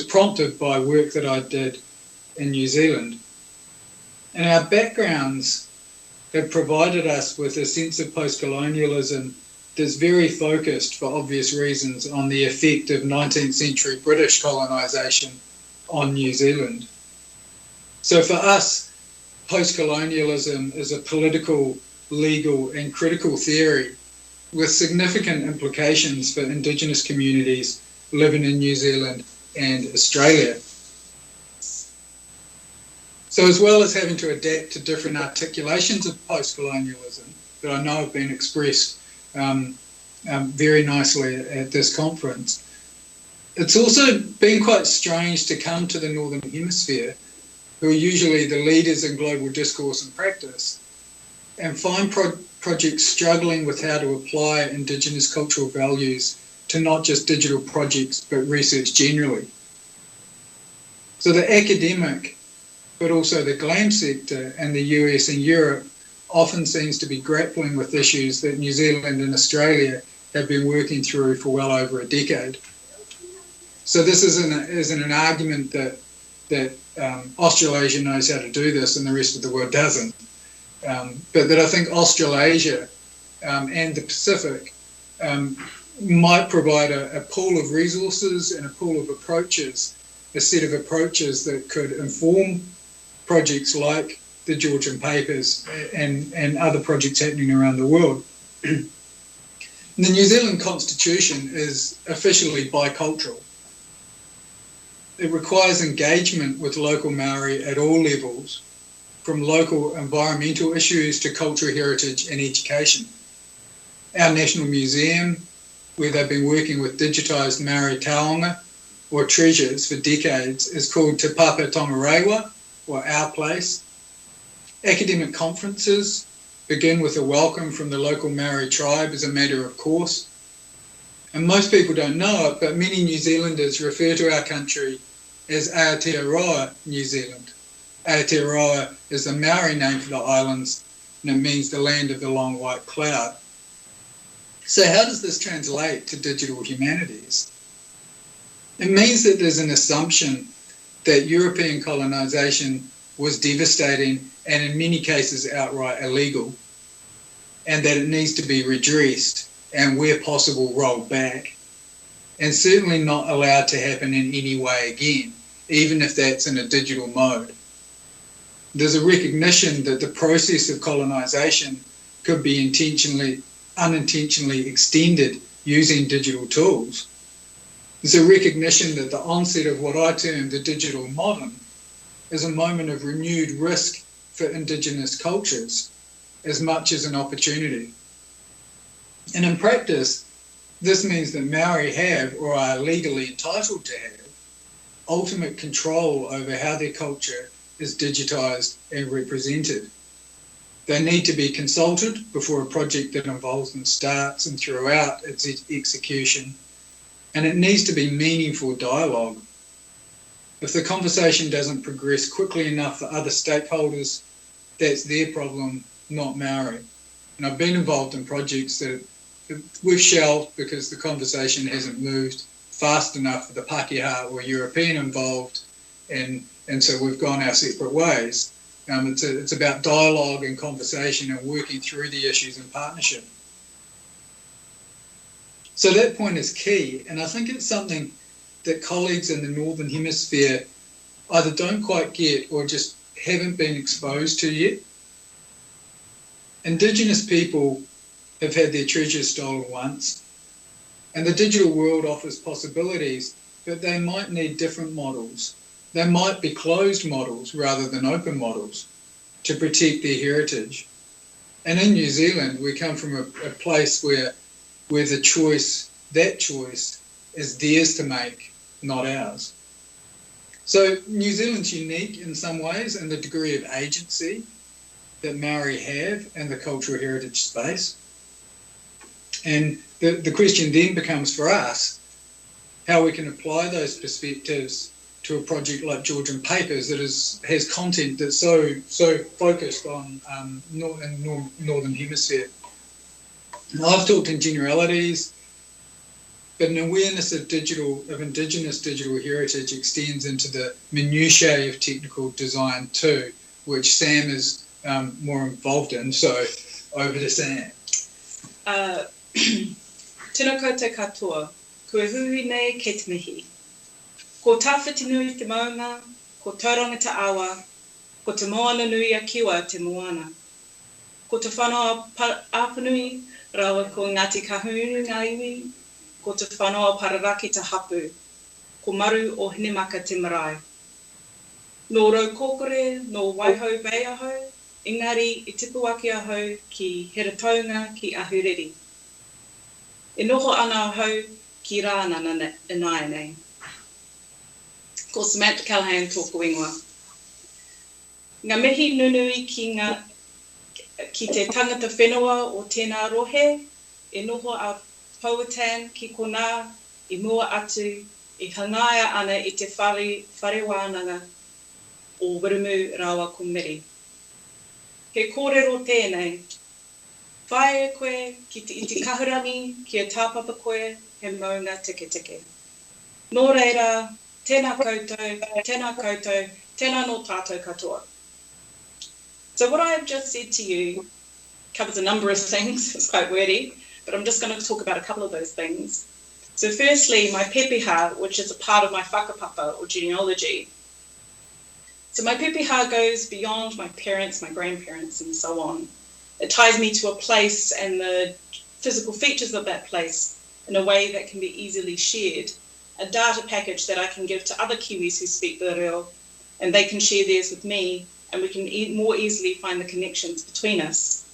prompted by work that I did in New Zealand. And our backgrounds have provided us with a sense of postcolonialism that's very focused, for obvious reasons, on the effect of 19th century British colonisation on New Zealand. So for us, postcolonialism is a political, legal and critical theory with significant implications for Indigenous communities living in New Zealand and Australia. So as well as having to adapt to different articulations of postcolonialism that I know have been expressed very nicely at this conference, it's also been quite strange to come to the Northern Hemisphere, who are usually the leaders in global discourse and practice, and find projects struggling with how to apply Indigenous cultural values to not just digital projects, but research generally. So the academic, but also the GLAM sector in the US and Europe often seems to be grappling with issues that New Zealand and Australia have been working through for well over a decade. So this isn't an argument that Australasia knows how to do this and the rest of the world doesn't, but that I think Australasia and the Pacific might provide a pool of resources and a pool of approaches, a set of approaches that could inform projects like the Georgian Papers and other projects happening around the world. The New Zealand Constitution is officially bicultural. It requires engagement with local Maori at all levels, from local environmental issues to cultural heritage and education. Our National Museum, where they've been working with digitised Maori taonga, or treasures for decades is called Te Papa Tongarewa, or Our Place. Academic conferences begin with a welcome from the local Maori tribe as a matter of course. And most people don't know it, but many New Zealanders refer to our country as Aotearoa, New Zealand. Aotearoa is the Maori name for the islands, and it means the land of the long white cloud. So how does this translate to digital humanities? It means that there's an assumption that European colonisation was devastating and in many cases outright illegal, and that it needs to be redressed and where possible rolled back, and certainly not allowed to happen in any way again, even if that's in a digital mode. There's a recognition that the process of colonisation could be unintentionally extended using digital tools. There's a recognition that the onset of what I term the digital modern is a moment of renewed risk for Indigenous cultures as much as an opportunity. And in practice, this means that Maori have, or are legally entitled to have, ultimate control over how their culture is digitised and represented. They need to be consulted before a project that involves them starts and throughout its execution, and it needs to be meaningful dialogue. If the conversation doesn't progress quickly enough for other stakeholders, that's their problem, not Maori. And I've been involved in projects that we've shelved because the conversation hasn't moved fast enough for the Pākehā or European involved, and so we've gone our separate ways. It's about dialogue and conversation and working through the issues in partnership. So that point is key, and I think it's something that colleagues in the Northern Hemisphere either don't quite get or just haven't been exposed to yet. Indigenous people have had their treasures stolen once, and the digital world offers possibilities, but they might need different models. They might be closed models rather than open models to protect their heritage. And in New Zealand, we come from a place where the choice, that choice, is theirs to make, not ours. So New Zealand's unique in some ways in the degree of agency that Maori have in the cultural heritage space. And the question then becomes for us how we can apply those perspectives to a project like Georgian Papers that has content that's so focused on Northern Hemisphere. Now, I've talked in generalities, but an awareness of Indigenous digital heritage extends into the minutiae of technical design too, which Sam is more involved in. So over to Sam. Tēnā koutou katoa, kua hui nei kei te mihi. Ko tāwhiti nui te maunga, ko tauranga te awa, ko te moana nui a kiwa te moana. Ko te whanoa apanui, rawa ko Ngāti Kahunu ngā iwi, ko te whanoa pararaki te hapu, ko maru o Hinemaka te marae. Nō rau kōkore, nō waiho bei ahau, engari I tipu ake ahau ki Herataunga ki Ahuriri. E noho ana ahau ki rāna nai nei. Ko Samantha Callahan tōku ingoa. Ngā mihi nunui ki te tangata whenua o tēnā rohe, e noho a Powhatan ki kona, I mua atu, I hangaia ana I te whare wānanga o Wirumu rawa ko Miri. He kōrero tēnei, whae koe I te kahurangi ki a tāpapa koe he maunga teke teke. Nō reira, tēnā koutou, tēnā no tātou katoa. So what I have just said to you covers a number of things. It's quite wordy, but I'm just going to talk about a couple of those things. So firstly, my pepeha, which is a part of my whakapapa or genealogy. So my pepeha goes beyond my parents, my grandparents, and so on. It ties me to a place and the physical features of that place in a way that can be easily shared. A data package that I can give to other Kiwis who speak the reo, and they can share theirs with me, and we can more easily find the connections between us.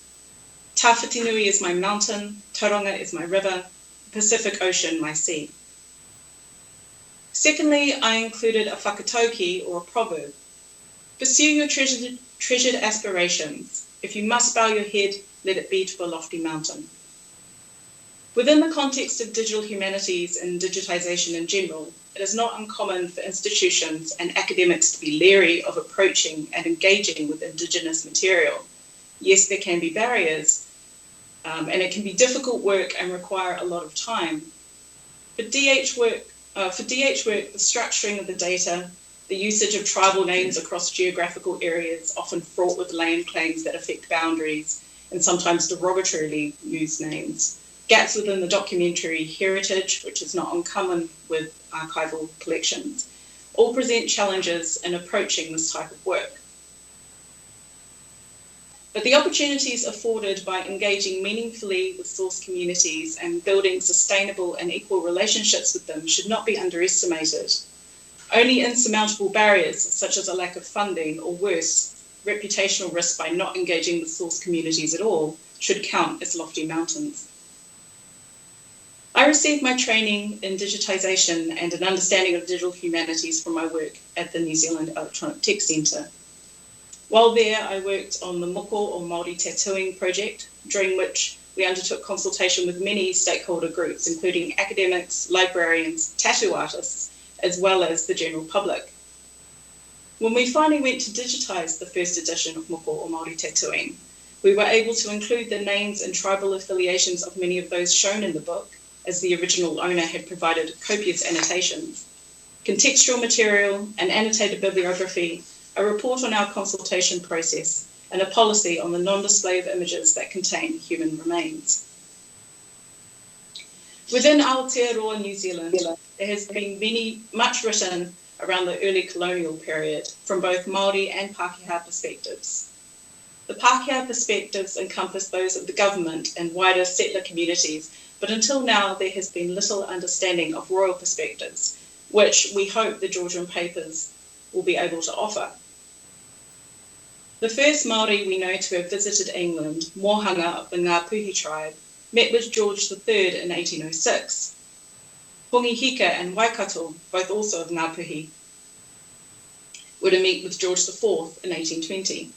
Tāwhitinui is my mountain, Tauranga is my river, Pacific Ocean my sea. Secondly, I included a whakatauki, or a proverb. Pursue your treasured aspirations. If you must bow your head, let it be to a lofty mountain. Within the context of digital humanities and digitisation in general, it is not uncommon for institutions and academics to be leery of approaching and engaging with Indigenous material. Yes, there can be barriers, and it can be difficult work and require a lot of time. For DH work, the structuring of the data, the usage of tribal names across geographical areas, often fraught with land claims that affect boundaries, and sometimes derogatoryly used names, gaps within the documentary heritage, which is not uncommon with archival collections, all present challenges in approaching this type of work. But the opportunities afforded by engaging meaningfully with source communities and building sustainable and equal relationships with them should not be underestimated. Only insurmountable barriers, such as a lack of funding or worse, reputational risk by not engaging with source communities at all, should count as lofty mountains. I received my training in digitisation and an understanding of digital humanities from my work at the New Zealand Electronic Tech Centre. While there, I worked on the Moko or Māori tattooing project, during which we undertook consultation with many stakeholder groups, including academics, librarians, tattoo artists, as well as the general public. When we finally went to digitise the first edition of Moko or Māori tattooing, we were able to include the names and tribal affiliations of many of those shown in the book, as the original owner had provided copious annotations, contextual material, an annotated bibliography, a report on our consultation process, and a policy on the non-display of images that contain human remains. Within Aotearoa, New Zealand, there has been much written around the early colonial period from both Māori and Pākehā perspectives. The Pākehā perspectives encompass those of the government and wider settler communities, but until now there has been little understanding of royal perspectives, which we hope the Georgian papers will be able to offer. The first Māori we know to have visited England, Mohanga of the Ngāpuhi tribe, met with George III in 1806. Hongi Hika and Waikato, both also of Ngāpuhi, were to meet with George IV in 1820.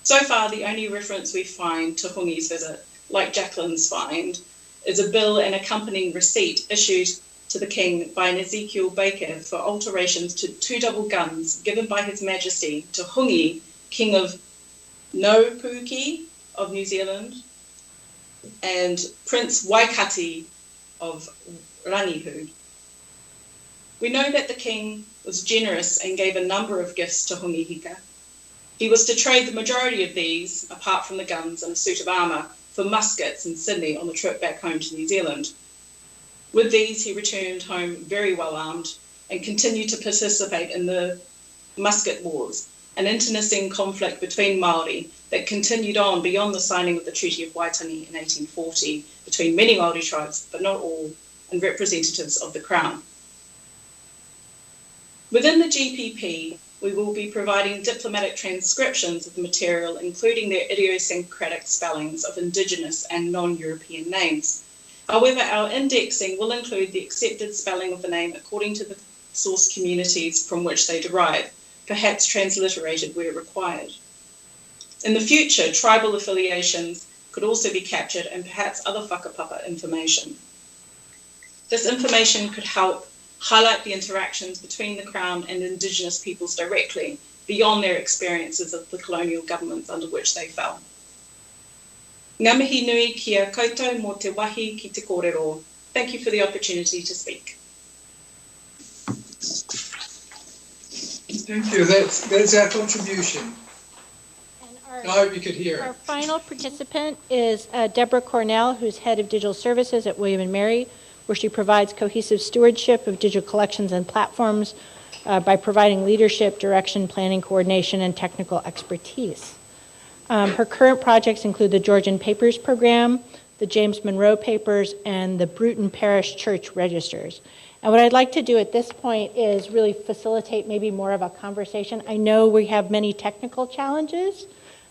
So far, the only reference we find to Hongi's visit, like Jacqueline's find, is a bill and accompanying receipt issued to the king by an Ezekiel Baker for alterations to 2 double guns given by His Majesty to Hongi, King of Nopuki of New Zealand, and Prince Waikati of Rangihu. We know that the king was generous and gave a number of gifts to Hongi Hika. He was to trade the majority of these, apart from the guns and a suit of armour, for muskets in Sydney on the trip back home to New Zealand. With these, he returned home very well armed and continued to participate in the musket wars, an internecine conflict between Māori that continued on beyond the signing of the Treaty of Waitangi in 1840 between many Māori tribes, but not all, and representatives of the Crown. Within the GPP, we will be providing diplomatic transcriptions of the material, including their idiosyncratic spellings of Indigenous and non-European names. However, our indexing will include the accepted spelling of the name according to the source communities from which they derive, perhaps transliterated where required. In the future, tribal affiliations could also be captured and perhaps other whakapapa information. This information could help highlight the interactions between the Crown and Indigenous peoples directly, beyond their experiences of the colonial governments under which they fell. Ngā mihi nui kia koutou mō te wahi ki te kōrero. Thank you for the opportunity to speak. Thank you. That's our contribution. And I hope you could hear it. our final participant is Deborah Cornell, who's head of digital services at William & Mary, where she provides cohesive stewardship of digital collections and platforms by providing leadership, direction, planning, coordination, and technical expertise. Her current projects include the Georgian Papers Program, the James Monroe Papers, and the Bruton Parish Church Registers. And what I'd like to do at this point is really facilitate maybe more of a conversation. I know we have many technical challenges.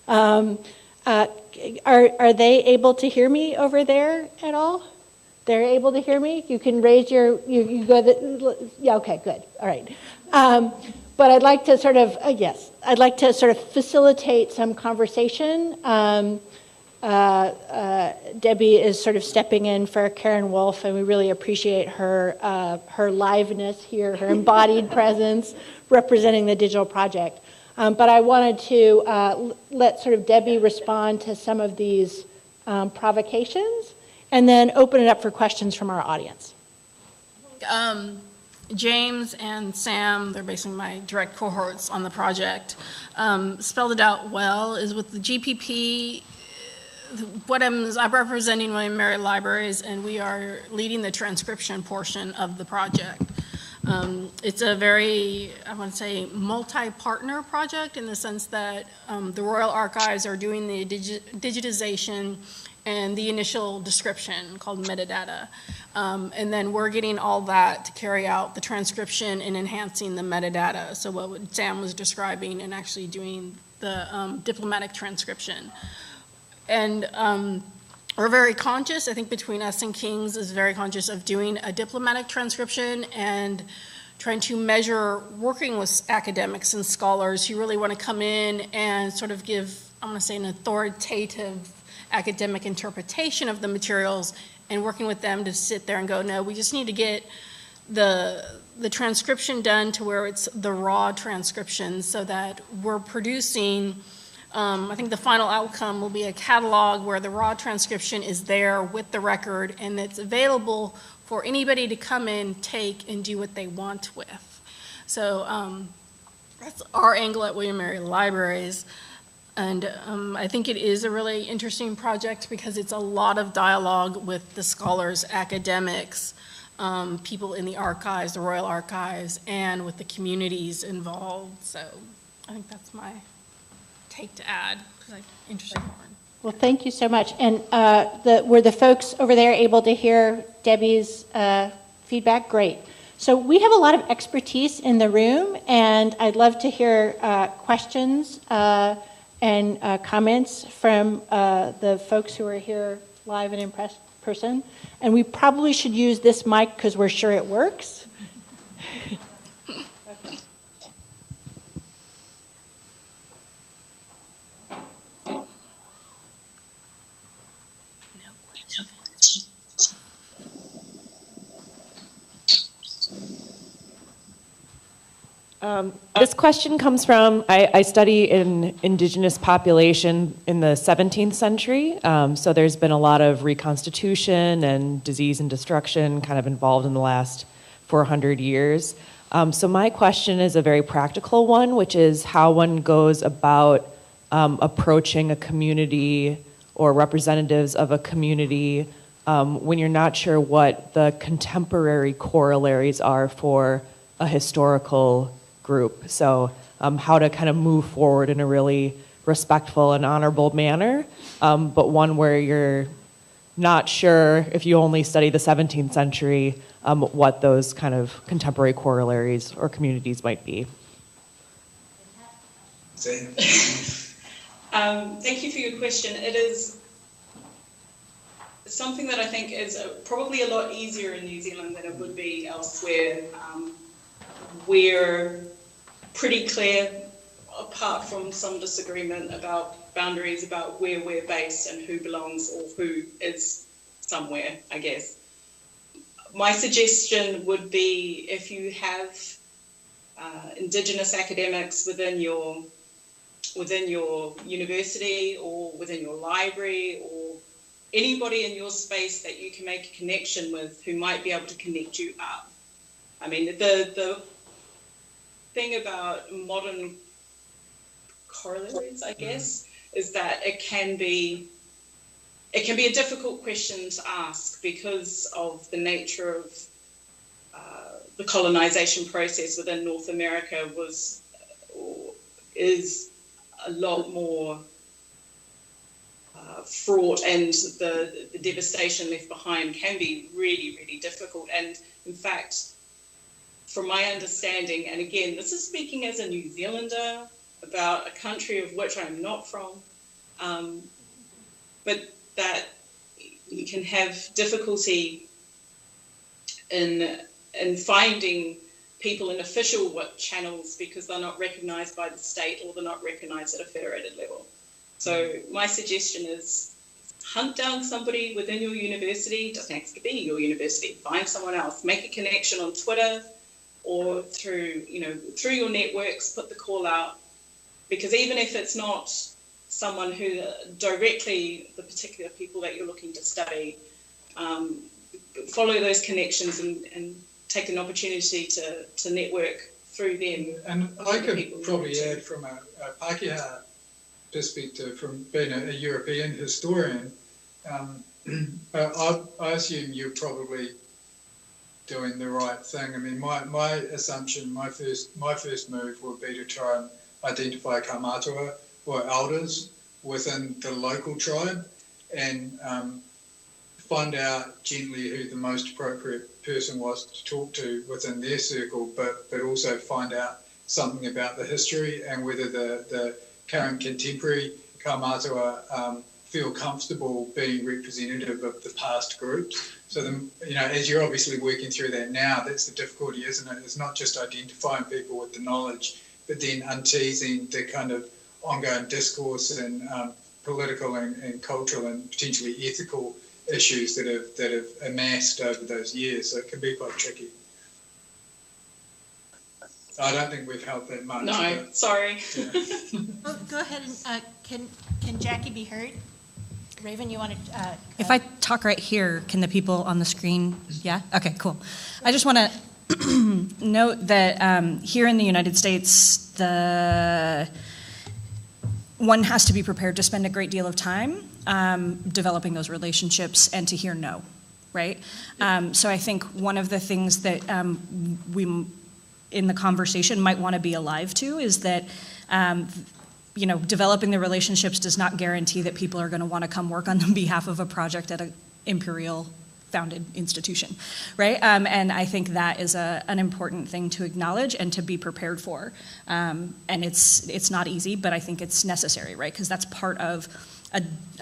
Are they able to hear me over there at all? They're able to hear me? You can raise your, you go, yeah, okay, good, all right. But I'd like to sort of, yes, I'd like to sort of facilitate some conversation. Debbie is sort of stepping in for Karen Wolf, and we really appreciate her, her liveness here, her embodied presence representing the digital project. But I wanted to let sort of Debbie respond to some of these provocations, and then open it up for questions from our audience. James and Sam, they're basically my direct cohorts on the project, spelled it out well, is with the GPP, what I'm representing William & Mary Libraries, and we are leading the transcription portion of the project. It's a very, I want to say, multi-partner project in the sense that the Royal Archives are doing the digitization and the initial description called metadata. And then we're getting all that to carry out the transcription and enhancing the metadata. So what Sam was describing and actually doing the diplomatic transcription. And we're very conscious, I think between us and King's is very conscious of doing a diplomatic transcription and trying to measure working with academics and scholars who really want to come in and sort of give, I want to say, an authoritative academic interpretation of the materials, and working with them to sit there and go, no, we just need to get the transcription done to where it's the raw transcription so that we're producing, I think the final outcome will be a catalog where the raw transcription is there with the record and it's available for anybody to come in, take, and do what they want with. So that's our angle at William & Mary Libraries. And I think it is a really interesting project because it's a lot of dialogue with the scholars, academics, people in the archives, the Royal Archives, and with the communities involved. So I think that's my take to add, because I'm interested more. Well, thank you so much. And were the folks over there able to hear Debbie's feedback? Great. So we have a lot of expertise in the room, and I'd love to hear questions and comments from the folks who are here live and in person. And we probably should use this mic because we're sure it works. This question comes from, I study in indigenous population in the 17th century, so there's been a lot of reconstitution and disease and destruction kind of involved in the last 400 years. So my question is a very practical one, which is how one goes about approaching a community or representatives of a community when you're not sure what the contemporary corollaries are for a historical group. So how to kind of move forward in a really respectful and honorable manner, but one where you're not sure, if you only study the 17th century, what those kind of contemporary corollaries or communities might be. Thank you for your question. It is something that I think is probably a lot easier in New Zealand than it would be elsewhere. We're pretty clear, apart from some disagreement about boundaries, about where we're based and who belongs or who is somewhere, I guess. My suggestion would be if you have Indigenous academics within your university or within your library or anybody in your space that you can make a connection with who might be able to connect you up. I mean, the thing about modern corollaries, I guess, is that it can be a difficult question to ask because of the nature of the colonization process within North America is a lot more fraught, and the devastation left behind can be really, really difficult. And in fact, from my understanding, and again, this is speaking as a New Zealander about a country of which I'm not from, but that you can have difficulty in finding people in official channels because they're not recognised by the state or they're not recognised at a federated level. So my suggestion is hunt down somebody within your university. It doesn't have to be your university. Find someone else. Make a connection on Twitter or through your networks. Put the call out, because even if it's not someone who directly the particular people that you're looking to study, follow those connections and take an opportunity to network through them. And I could probably add from a Pākehā perspective, from being a European historian, I assume you're probably doing the right thing. I mean, my assumption, my first move would be to try and identify kaumatua or elders within the local tribe and find out gently who the most appropriate person was to talk to within their circle, but also find out something about the history and whether the current contemporary kaumatua feel comfortable being representative of the past groups. So, as you're obviously working through that now, that's the difficulty, isn't it? It's not just identifying people with the knowledge, but then unteasing the kind of ongoing discourse and political and cultural and potentially ethical issues that have amassed over those years. So it can be quite tricky. I don't think we've helped that much. No, sorry. Yeah. Oh, go ahead and can Jackie be heard? Raven, you want to? If I talk right here, can the people on the screen? Yeah? Okay, cool. I just want to note that here in the United States, one has to be prepared to spend a great deal of time developing those relationships and to hear no, right? So I think one of the things that we in the conversation might want to be alive to is that developing the relationships does not guarantee that people are going to want to come work on the behalf of a project at an imperial founded institution, right? And I think that is an important thing to acknowledge and to be prepared for. And it's not easy, but I think it's necessary, right? Because that's part of a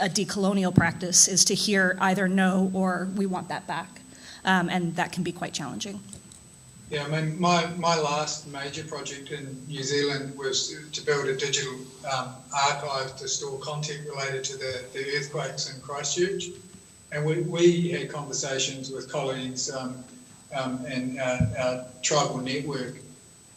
decolonial practice, is to hear either no or we want that back. And that can be quite challenging. Yeah, I mean, my last major project in New Zealand was to build a digital archive to store content related to the earthquakes in Christchurch. And we had conversations with colleagues and our tribal network,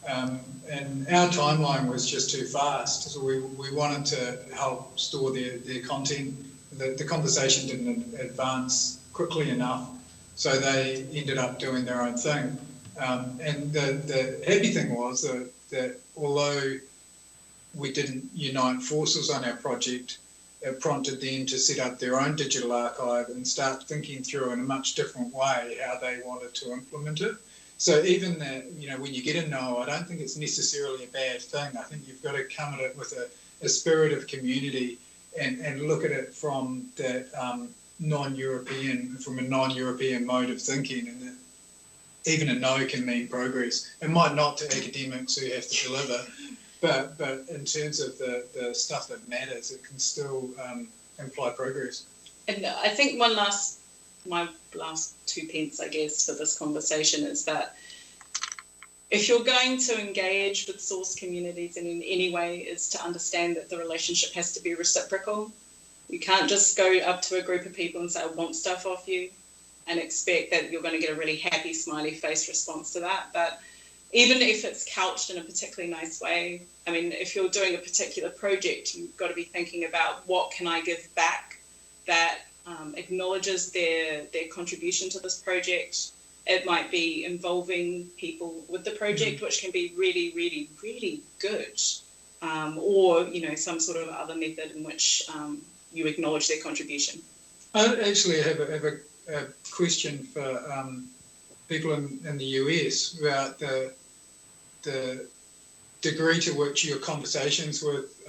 and our timeline was just too fast. So we wanted to help store their content. The conversation didn't advance quickly enough, so they ended up doing their own thing. And the happy thing was that although we didn't unite forces on our project, it prompted them to set up their own digital archive and start thinking through in a much different way how they wanted to implement it. So even that, when you get a no, I don't think it's necessarily a bad thing. I think you've got to come at it with a spirit of community and look at it from that from a non-European mode of thinking, and that even a no can mean progress. It might not to academics who have to deliver, but in terms of the stuff that matters, it can still imply progress. And I think my last 2 pence, I guess, for this conversation is that if you're going to engage with source communities in any way, is to understand that the relationship has to be reciprocal. You can't just go up to a group of people and say, I want stuff off you, and expect that you're going to get a really happy, smiley face response to that. But even if it's couched in a particularly nice way, I mean, if you're doing a particular project, you've got to be thinking about what can I give back that acknowledges their contribution to this project. It might be involving people with the project, which can be really, really, really good, or some sort of other method in which you acknowledge their contribution. I actually have a question for people in the US about the degree to which your conversations with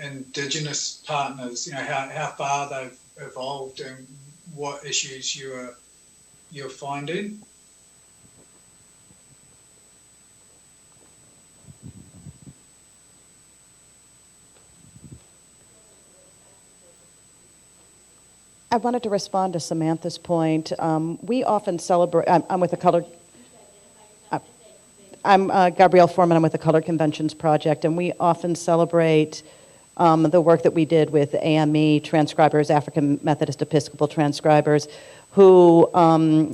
Indigenous partners, how far they've evolved and what issues you're finding. I wanted to respond to Samantha's point. We often celebrate, I'm with the Colored, I'm Gabrielle Foreman, I'm with the Colored Conventions Project, and we often celebrate the work that we did with AME transcribers, African Methodist Episcopal transcribers, who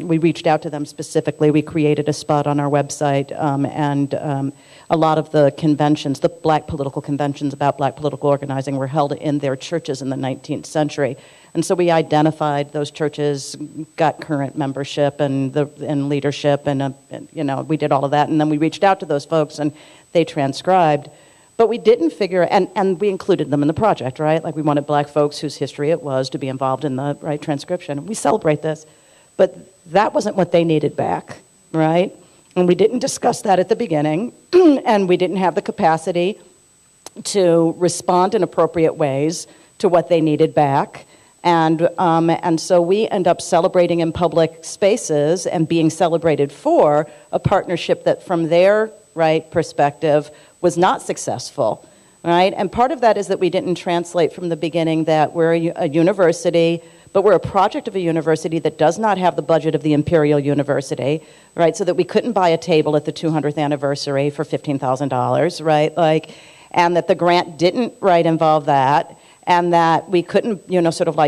we reached out to them specifically. We created a spot on our website, and a lot of the conventions, the black political conventions about black political organizing, were held in their churches in the 19th century. And so we identified those churches, got current membership and leadership, and we did all of that. And then we reached out to those folks, and they transcribed. But we didn't figure, and we included them in the project, right? Like, we wanted black folks whose history it was to be involved in the right transcription. We celebrate this, but that wasn't what they needed back, right? And we didn't discuss that at the beginning, and we didn't have the capacity to respond in appropriate ways to what they needed back. And so we end up celebrating in public spaces and being celebrated for a partnership that, from their perspective, was not successful, right? And part of that is that we didn't translate from the beginning that we're a university, but we're a project of a university that does not have the budget of the Imperial University, right? So that we couldn't buy a table at the 200th anniversary for $15,000, right? And that the grant didn't involve that, and that we couldn't,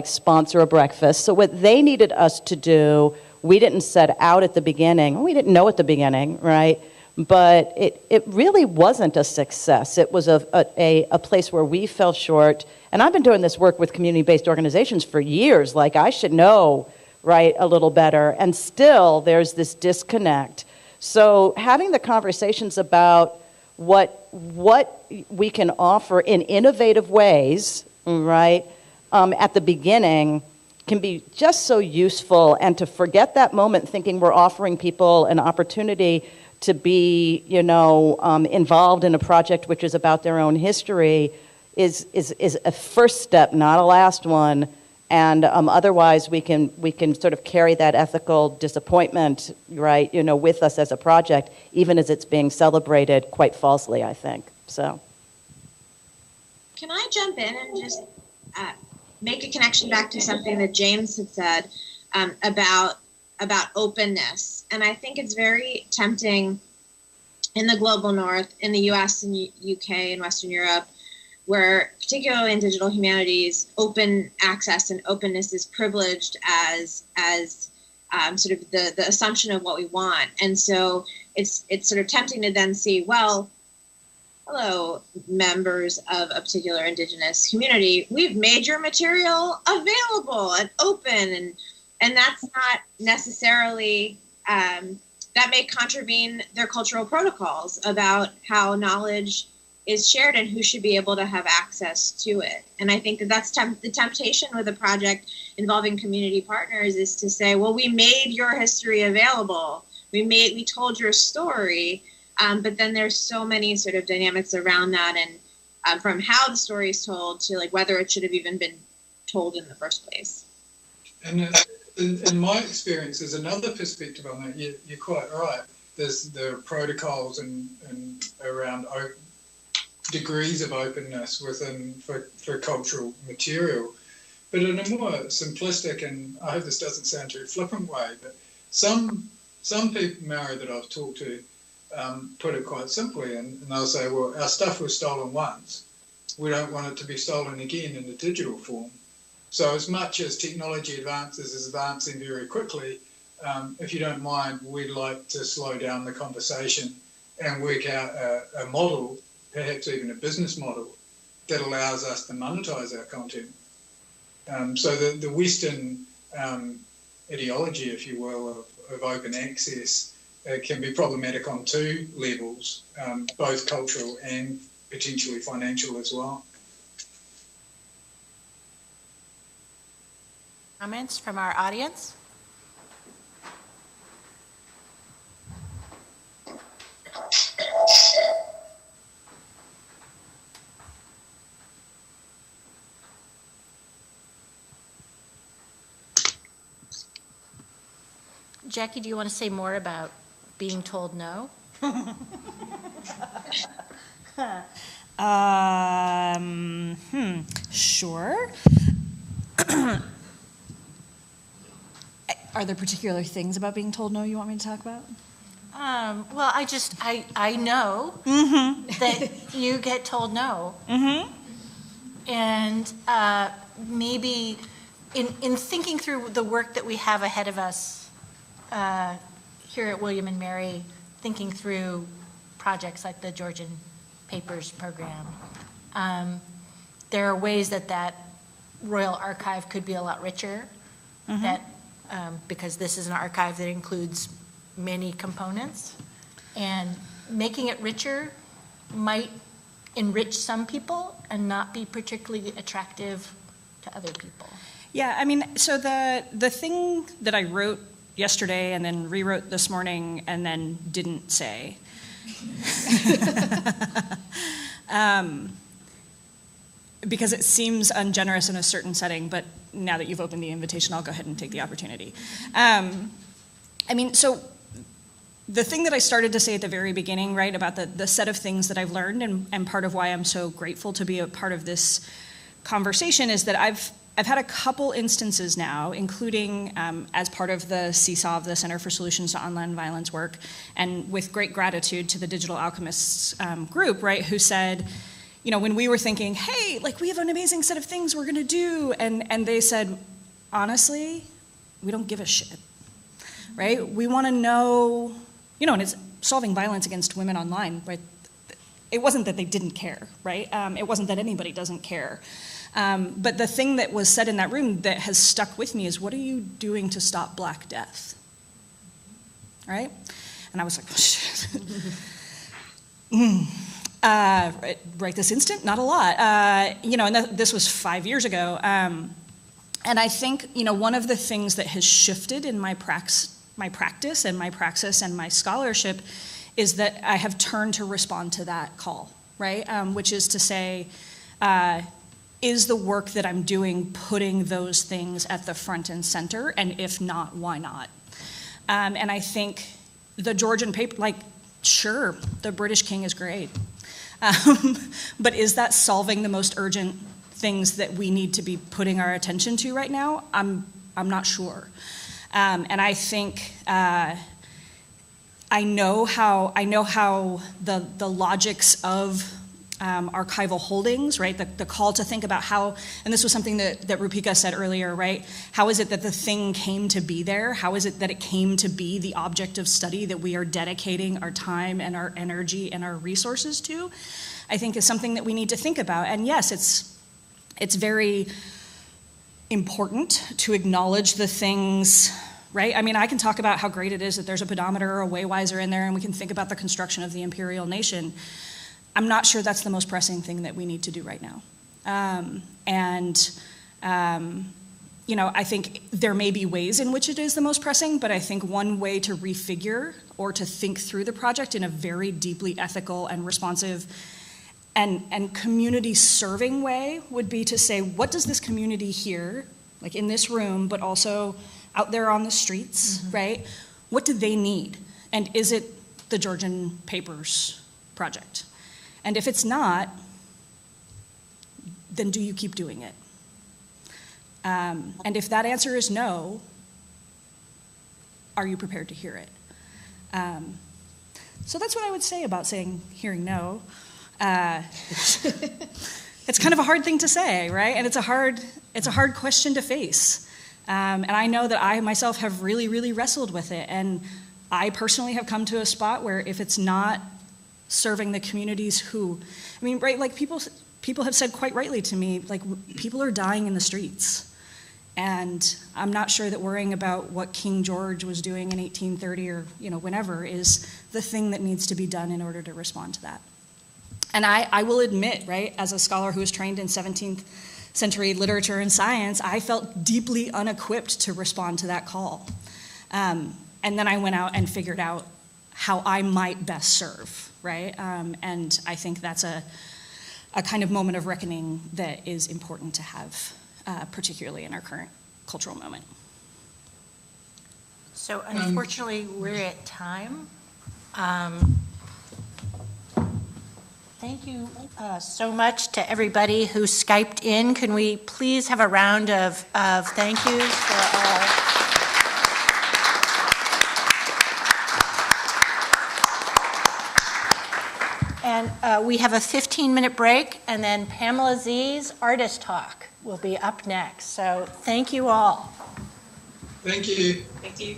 sponsor a breakfast. So what they needed us to do, we didn't set out at the beginning. We didn't know at the beginning, right? But it really wasn't a success. It was a place where we fell short. And I've been doing this work with community-based organizations for years. Like, I should know, a little better. And still, there's this disconnect. So having the conversations about what we can offer in innovative ways, at the beginning, can be just so useful. And to forget that moment thinking we're offering people an opportunity to be, involved in a project which is about their own history is a first step, not a last one. And otherwise, we can sort of carry that ethical disappointment, with us as a project, even as it's being celebrated quite falsely, I think. So, can I jump in and just make a connection back to something that James had said about openness? And I think it's very tempting in the global north, in the US and UK and Western Europe, where particularly in digital humanities, open access and openness is privileged as sort of the assumption of what we want. And so it's sort of tempting to then see, well, hello, members of a particular Indigenous community, we've made your material available and open, and that's not necessarily, that may contravene their cultural protocols about how knowledge is shared and who should be able to have access to it. And I think that's the temptation with a project involving community partners is to say, well, we made your history available. We told your story, but then there's so many sort of dynamics around that, and from how the story is told to whether it should have even been told in the first place. And in my experience, there's another perspective on that. You're quite right. There are protocols and around degrees of openness for cultural material. But in a more simplistic, and I hope this doesn't sound too flippant way, but some people, Mary, that I've talked to, put it quite simply, and they'll say, well, our stuff was stolen once. We don't want it to be stolen again in the digital form. So as much as technology is advancing very quickly, if you don't mind, we'd like to slow down the conversation and work out a model, perhaps even a business model, that allows us to monetize our content. So the Western ideology, if you will, of open access can be problematic on two levels, both cultural and potentially financial as well. Comments from our audience? Jackie, do you want to say more about being told no? Sure. Are there particular things about being told no you want me to talk about? Well, I know that you get told no. And maybe in thinking through the work that we have ahead of us here at William and Mary, thinking through projects like the Georgian Papers program, there are ways that Royal Archive could be a lot richer, because this is an archive that includes many components, and making it richer might enrich some people and not be particularly attractive to other people. Yeah, I mean, so the thing that I wrote yesterday and then rewrote this morning and then didn't say, because it seems ungenerous in a certain setting, but now that you've opened the invitation, I'll go ahead and take the opportunity. I mean, so the thing that I started to say at the very beginning, right, about the set of things that I've learned, and part of why I'm so grateful to be a part of this conversation, is that I've had a couple instances now, including as part of the Seesaw of the Center for Solutions to Online Violence work, and with great gratitude to the Digital Alchemists group, right, who said, you know, when we were thinking, hey, like, we have an amazing set of things we're gonna do, and they said, honestly, we don't give a shit, right? We wanna know, you know, and it's solving violence against women online, right? It wasn't that they didn't care, right? It wasn't that anybody doesn't care. But the thing that was said in that room that has stuck with me is, what are you doing to stop Black death? Right? And I was like, oh, shit. Right this instant, not a lot. You know, and this was 5 years ago. And I think, you know, one of the things that has shifted in my practice and my praxis and my scholarship is that I have turned to respond to that call, right? Which is to say, is the work that I'm doing putting those things at the front and center? And if not, why not? And I think the Georgian paper, like, sure, the British king is great. But is that solving the most urgent things that we need to be putting our attention to right now? I'm not sure. And I think I know how the logics of archival holdings, right? The call to think about how, and this was something that Rupika said earlier, right? How is it that the thing came to be there? How is it that it came to be the object of study that we are dedicating our time and our energy and our resources to? I think is something that we need to think about. And yes, it's very important to acknowledge the things, right? I mean, I can talk about how great it is that there's a pedometer or a Waywiser in there, and we can think about the construction of the imperial nation. I'm not sure that's the most pressing thing that we need to do right now. You know, I think there may be ways in which it is the most pressing, but I think one way to refigure or to think through the project in a very deeply ethical and responsive and community-serving way would be to say, what does this community here, like in this room, but also out there on the streets, right? What do they need? And is it the Georgian Papers project? And if it's not, then do you keep doing it? And if that answer is no, are you prepared to hear it? So that's what I would say about hearing no. It's kind of a hard thing to say, right? And it's a hard question to face. And I know that I myself have really, really wrestled with it. And I personally have come to a spot where if it's not serving the communities who, I mean, right, like people have said quite rightly to me, like, people are dying in the streets. And I'm not sure that worrying about what King George was doing in 1830 or, you know, whenever is the thing that needs to be done in order to respond to that. And I will admit, right, as a scholar who was trained in 17th century literature and science, I felt deeply unequipped to respond to that call. And then I went out and figured out how I might best serve, right? And I think that's a kind of moment of reckoning that is important to have, particularly in our current cultural moment. So unfortunately, we're at time. Thank you so much to everybody who Skyped in. Can we please have a round of thank yous for all? we have a 15-minute break, and then Pamela Z's Artist Talk will be up next. So thank you all. Thank you. Thank you.